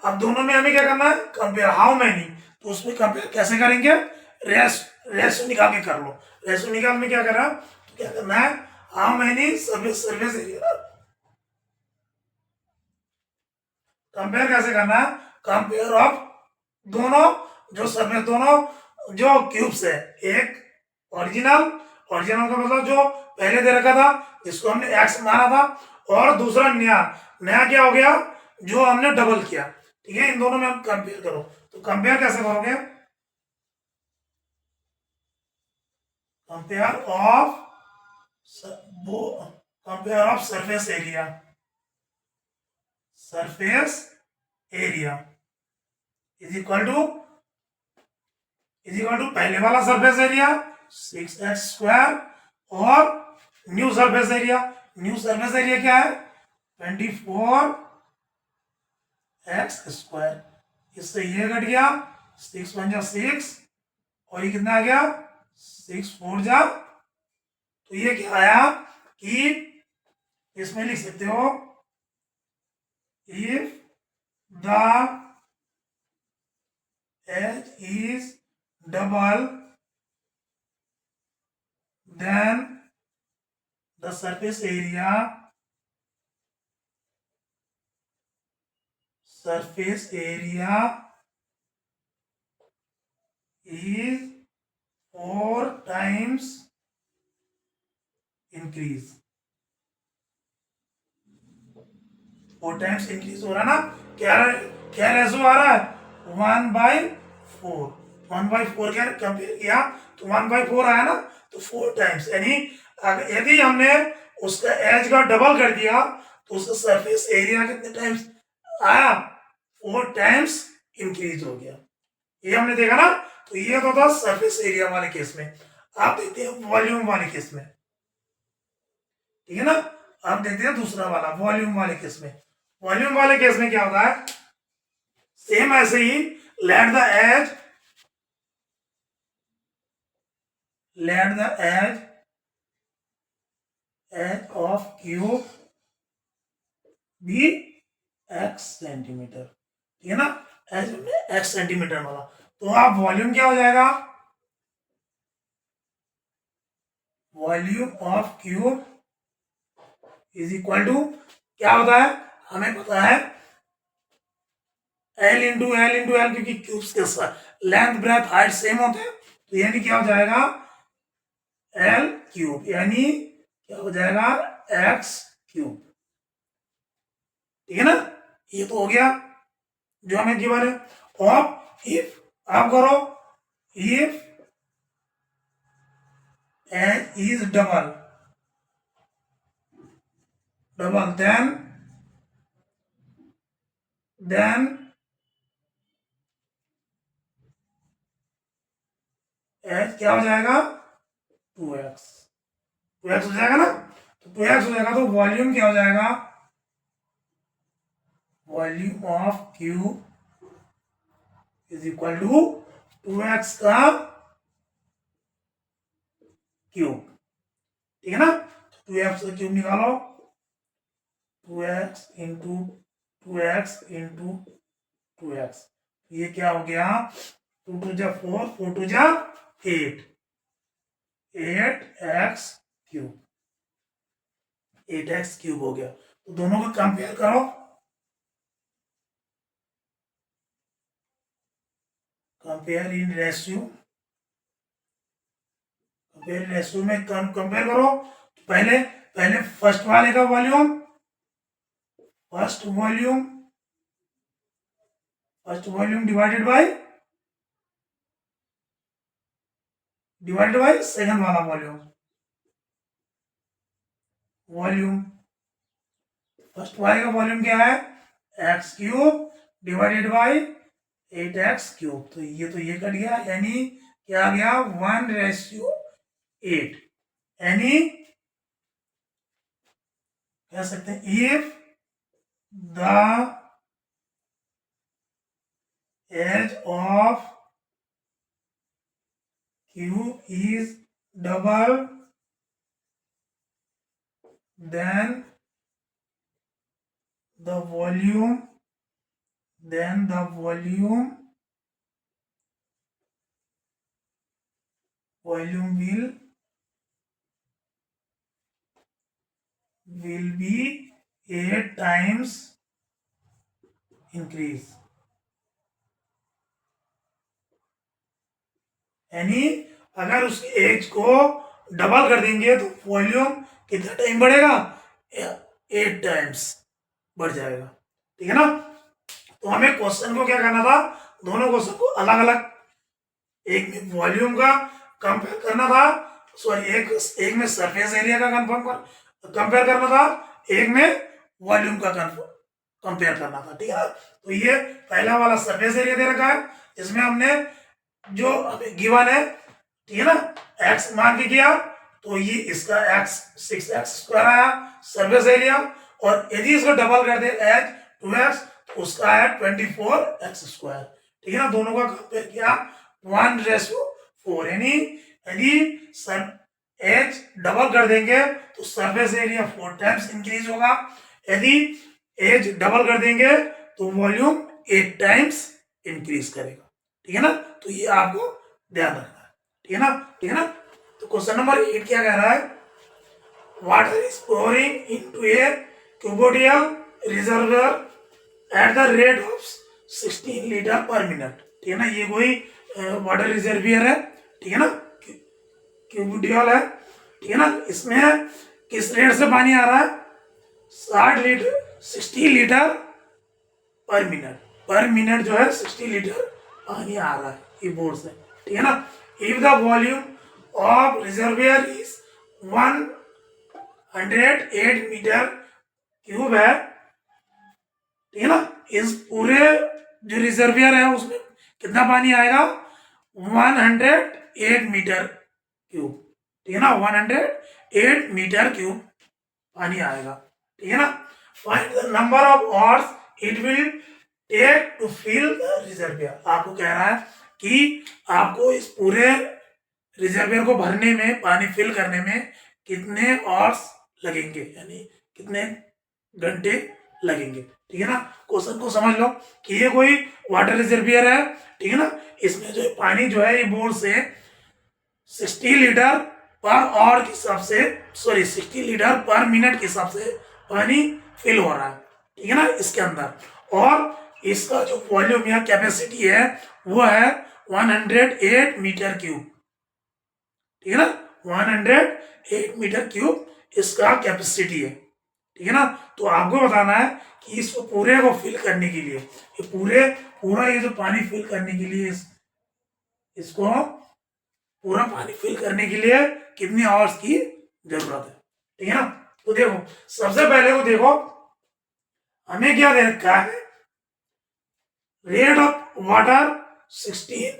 A: अब दोनों में हमें क्या करना है कंपेयर, हाउ मेनी, तो उसमें कंपेयर कैसे करेंगे, रेशो निकाल के कर लो, रेशो निकाल में क्या करना, तो क्या करना है how many surface area, compare कैसे करना है, कंपेयर ऑफ दोनों जो सरफेस, दोनों जो क्यूब्स है, एक ओरिजिनल का मतलब जो पहले दे रखा था जिसको हमने एक्स माना था, और दूसरा नया क्या हो गया जो हमने डबल किया, ठीक है। इन दोनों में हम कंपेयर करो, तो कंपेयर कैसे करोगे, compare of surface area is equal to पहले वाला सरफेस एरिया 6x² और न्यू सरफेस एरिया क्या है 24x², इससे ये घट गया 6 × 1 = 6 और ये कितना आ गया 6 × 4 = तो ये क्या आया कि इसमें लिख सकते हो if the edge is double, then the surface area is 4 times increase, 4 times increase हो रहा ना, क्या रेशो आ रहा है 1/4, 1/4 क्या कंपेयर किया तो 1/4 आया ना, तो 4 टाइम्स, यानी यदि हमने उसका एज का डबल कर दिया तो उसका सरफेस एरिया कितने टाइम्स आया 4 टाइम्स इंक्रीज हो गया, ये हमने देखा ना। तो ये तो था सरफेस एरिया वाले केस में। आप देखते हैं वॉल्यूम वाले केस में, ठीक है ना। आप देखते हैं दूसरा वाला वॉल्यूम वाले केस में, वॉल्यूम वाले केस में क्या होता है सेम ऐसे ही, let the edge of cube be x centimetre, ठीक है ना, एज x सेंटीमीटर वाला, तो आप वॉल्यूम क्या हो जाएगा, volume of cube is equal to क्या होता है, हमें पता है L × L × L, क्योंकि क्यूब्स के लेंथ ब्रेथ हाइट सेम होते हैं, तो यानी क्या हो जाएगा एल क्यूब, यानी क्या हो जाएगा एक्स क्यूब। ठीक है ना, ये तो हो गया जो हमें गिवन है। और इफ आप करो, if h is double double then h क्या हो जाएगा 2x, 2x हो जाएगा ना। तो 2x हो जाएगा तो वॉल्यूम क्या हो जाएगा, volume of cube is equal to 2x का क्यूब। ठीक है ना, तो 2x का क्यूब निकालो, 2x into 2x into 2x, ये क्या हो गया 2 टू जा 4, 4 टू जा 8, 8x क्यूब, 8x क्यूब हो गया। तो दोनों को कंपेयर करो, compare in ratio, compare ratio में कंपेयर करो। पहले पहले फर्स्ट वाले का volume, first volume divided by second वाला वॉल्यूम फर्स्ट वाले का वॉल्यूम क्या है x cube divided by 8x cube. तो ये कट गया, यानी क्या आ गया 1:8, यानी कह सकते हैं if the edge of cube is double then the volume will be 8 times increase, यानी अगर उस एज को डबल कर देंगे तो वॉल्यूम कितना टाइम बढ़ेगा 8 टाइम्स बढ़ जाएगा। ठीक है ना, तो हमें क्वेश्चन को क्या करना था, दोनों क्वेश्चन को अलग अलग, एक में वॉल्यूम का कंपेयर करना था, सॉरी एक में सरफेस एरिया का कंपेयर करना था, एक में वॉल्यूम का कंपेयर करना था। ठीक है ना, तो ये पहला वाला सरफेस एरिया दे रखा है, इसमें हमने जो हमें गिवन है, ठीक है ना, x मान के किया तो ये इसका x 6x² आया सरफेस एरिया, और यदि इसको डबल कर दे एच 2x तो उसका है 24x²। ठीक है ना, दोनों का कंपेयर किया 1:4, यानी यदि एच डबल कर देंगे तो सरफेस एरिया 4 टाइम्स इंक्रीज होगा, यदि एज डबल कर देंगे तो वॉल्यूम 8 टाइम्स इंक्रीज करेगा। ठीक है ना, तो ये आपको ध्यान रखना है। ठीक है ना, ठीक है ना, तो क्वेश्चन नंबर 8 क्या कह रहा है, water is flowing into a cuboidal reservoir at the rate of 16 litre per minute. ठीक है ना, ये कोई वाटर रिजर्वियर है, ठीक है ना, क्यूबोडियल है, ठीक है ना, इसमें किस रेट से पानी आ रहा है 60 लीटर पर मिनट जो है 60 लीटर पानी आ रहा है ये बोर्ड से। ठीक है ना, if the volume of reservoir is 108 metre cube है, ठीक है ना, इस पूरे जो रिजर्वियर है उसमें कितना पानी आएगा 108 मीटर क्यूब। ठीक है ना, 108 मीटर क्यूब पानी आएगा। ठीक है ना, find the number of hours it will take to fill the reservoir. आपको कह रहा है कि आपको इस पूरे रिजर्वियर को भरने में, पानी फिल करने में कितने आवर्स लगेंगे, यानी कितने घंटे लगेंगे। ठीक है ना, क्वेश्चन को समझ लो कि ये कोई वाटर रिजर्वियर है, ठीक है ना, इसमें जो पानी जो है ये बोर्ड से 60 लीटर पर आवर के हिसाब से, सॉरी 60 लीटर पर मिनट के हिसाब से पानी फिल हो रहा है। ठीक है ना, इसके अंदर, और इसका जो वॉल्यूम या कैपेसिटी है वो है 108 मीटर क्यूब। ठीक है ना, 108 मीटर क्यूब इसका कैपेसिटी है, ठीक है ना। तो आपको बताना है कि इसको पूरे को फिल करने के लिए, ये पूरा ये जो पानी फिल करने के लिए इसको पूरा पानी फिल करने के लिए कितनी आवर्स की जरूरत है, ठीक है ना। तो देखो सबसे पहले को देखो हमें क्या दे रखा है, rate of water 16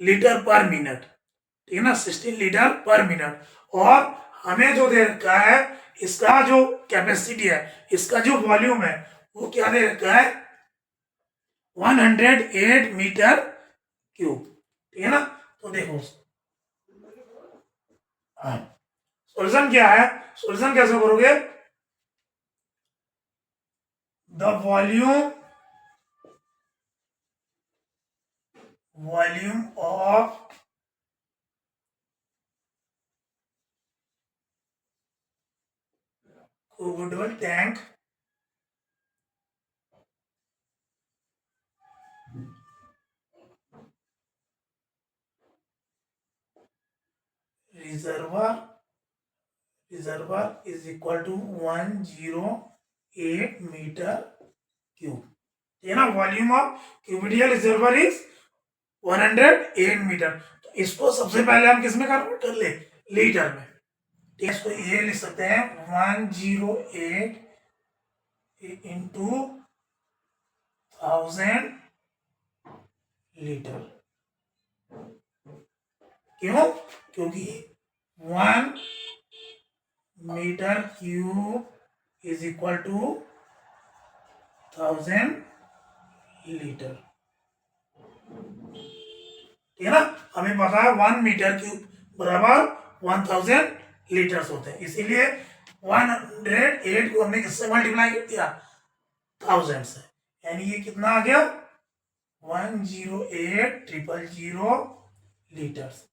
A: litre per minute, ठीक है ना, 16 लीटर पर मिनट। और हमें जो दे रखा है इसका जो कैपेसिटी है, इसका जो वॉल्यूम है वो क्या दे रखा है, 108 मीटर क्यूब, ठीक है ना। तो देखो सॉल्यूशन क्या है, सॉल्यूशन कैसे करोगे, the volume of crude tank reservoir is equal to 108 metre cube, ठीक है ना। Volume of cuboidal reservoir is 108 metre. तो इसको सबसे पहले हम किस में कन्वर्ट कर ले, लीटर में, ठीक है। इसको ये लिख सकते हैं 108 इंटू 1000 लीटर। क्यों, क्योंकि 1 metre cube is equal to 1000 litre, ठीक है ना। हमें पता है 1 मीटर क्यूब बराबर 1000 लीटर्स होते हैं, इसीलिए 108 को हमने किससे मल्टीप्लाई कर दिया, 1000 से, यानी ये कितना आ गया 108,000 लीटर्स,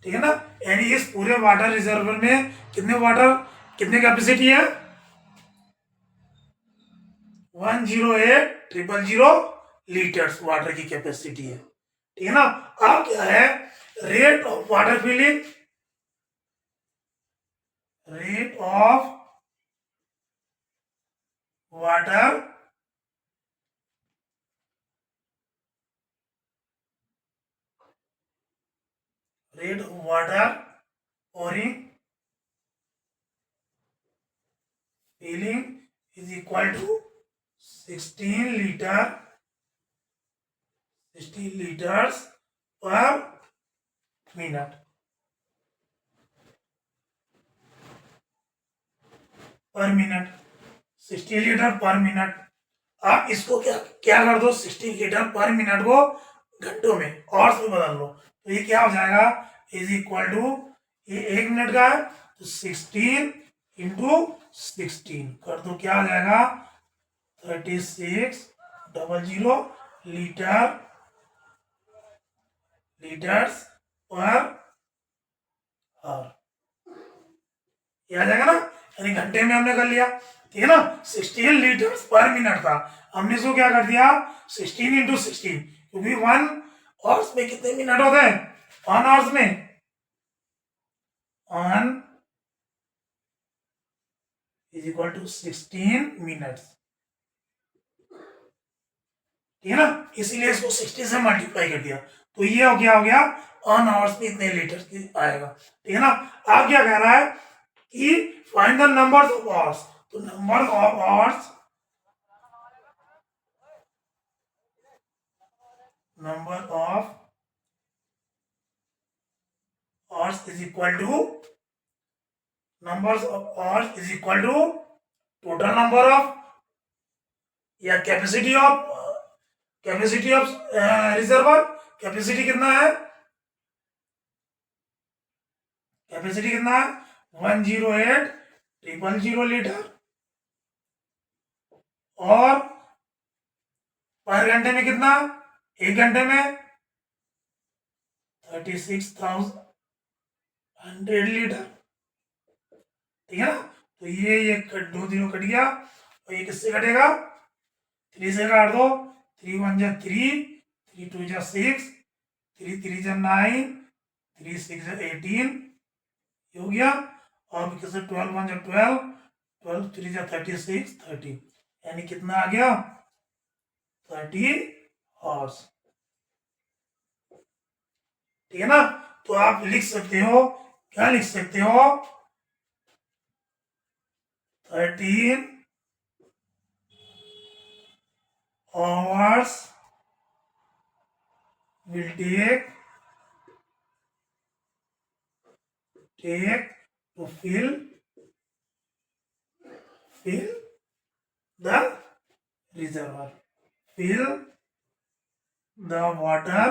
A: ठीक है ना। यानी इस पूरे वाटर रिजर्वर में कितने कैपेसिटी है, 108,000 लीटर्स वाटर की कैपेसिटी है, ठीक है ना। अब क्या है, rate of water filling, rate of water pouring filling is equal to 16 liters per minute, पर मिनट 60 लीटर पर मिनट। आप इसको क्या क्या कर दो, 60 लीटर पर मिनट को घंटों में और में बदल लो, तो ये क्या हो जाएगा, इज इक्वल टू, ये 1 मिनट का है तो 16 इंटू 16 कर दो, क्या आ जाएगा 3600 लीटर्स पर आवर, ये आ जाएगा ना, यानी घंटे में हमने कर लिया, ठीक है ना। 16 लीटर्स पर मिनट था, हमने इसको क्या कर दिया 16 इंटू 16, क्योंकि 1 आवर्स में कितने मिनट होते हैं, 1 आवर्स में 1 इज इक्वल टू 16 मिनट्स, ठीक है ना। इसीलिए इसको 60 से मल्टीप्लाई कर दिया, तो ये हो गया 1 आवर्स में इतने लीटर की आएगा, ठीक है ना। आप क्या कह रहा है कि find the number of hours, तो number of hours is equal to total number of या कैपेसिटी ऑफ रिजर्वर। कैपेसिटी कितना है, 108,000 लीटर, और पर घंटे में कितना, 1 घंटे में 36,100 लीटर, ठीक है ना। तो ये 2 0 कट गया, और ये किससे कटेगा, 3 से काट दो, 3 1 जा 3, 3 2 जा 6, 3 3 जा 9, 3 6 जा 18, ये हो गया। और कैसे 12 1 जा 12, 12 3 जा 36, 30, यानी कितना आ गया 30 हॉर्स। ठीक है ना। तो आप लिख सकते हो, क्या लिख सकते हो, 13 hours will take to fill the reservoir, fill the water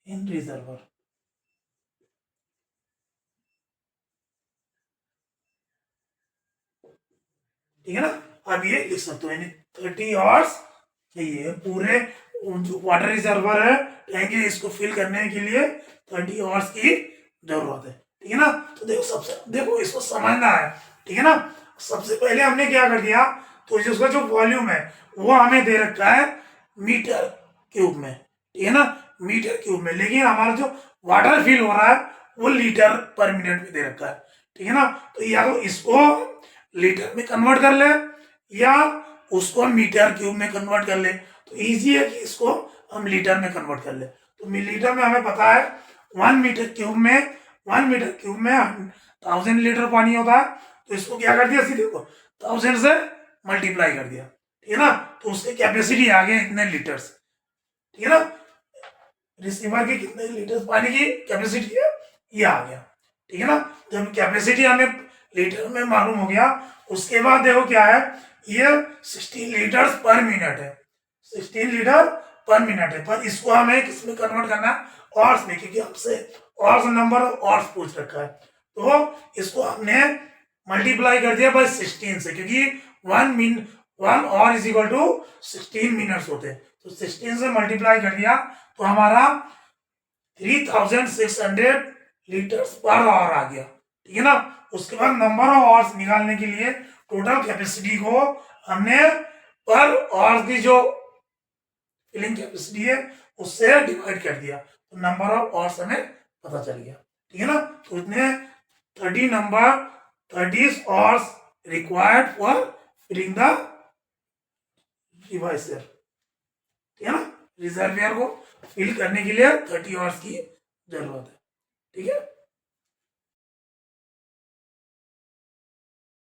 A: in reservoir। ठीक है ना। अब ये लिख सकते हो, यानी 30 आवर्स चाहिए पूरे जो वाटर रिजर्वर है टैंक है, इसको फिल करने के लिए 30 आवर्स की जरूरत है। ठीक है ना। तो देखो सबसे, देखो इसको समझना है। ठीक है ना। सबसे पहले हमने क्या कर दिया, तो इसका जो वॉल्यूम है वो हमें दे रखा है मीटर क्यूब में। ठीक है ना, मीटर क्यूब में, लेकिन हमारा जो वाटर फिल हो रहा है वो लीटर पर मिनट में दे रखा है। ठीक है ना। तो या तो इसको लीटर में कन्वर्ट कर ले या उसको हम मीटर क्यूब में कन्वर्ट कर ले। तो इजी है कि इसको हम लीटर में कन्वर्ट कर ले। तो लीटर में हमें पता है 1 मीटर क्यूब में 1000 लीटर पानी होता है। तो इसको क्या कर दिया, सीधे को 1000 से मल्टीप्लाई कर दिया। ठीक है ना। तो उसकी कैपेसिटी आ गया इतने लीटर्स। ठीक है ना। रिसीवर की कितने लीटर पानी की कैपेसिटी है ये आ गया। ठीक है ना। जब कैपेसिटी हमें लीटर में मालूम हो गया, उसके बाद देखो क्या है, ये 16 लीटर पर मिनट है, 16 लीटर पर मिनट है। पर इसको हमें किसमें कन्वर्ट करना है, ऑर्स में, क्योंकि हमसे ऑर्स नंबर ऑर्स पूछ रखा है। तो इसको हमने मल्टीप्लाई कर दिया बाय 16 से, क्योंकि 1 और इज इक्वल टू 16 मिनट्स होते हैं। तो 16 से मल्टीप्लाई कर दिया तो हमारा 3600 लीटर्स पर आवर आ गया। ठीक है ना। उसके बाद नंबर ऑफ आवर्स निकालने के लिए टोटल कैपेसिटी को हमने पर आवर्स की जो फिलिंग कैपेसिटी है उससे डिवाइड कर दिया, तो नंबर ऑफ आवर्स हमें पता चल गया। ठीक है ना। तो इतने 30 hours required for filling the divisor. ठीक है ना। रिजर्वियर को फिल करने के लिए 30 आवर्स की जरूरत है। ठीक है।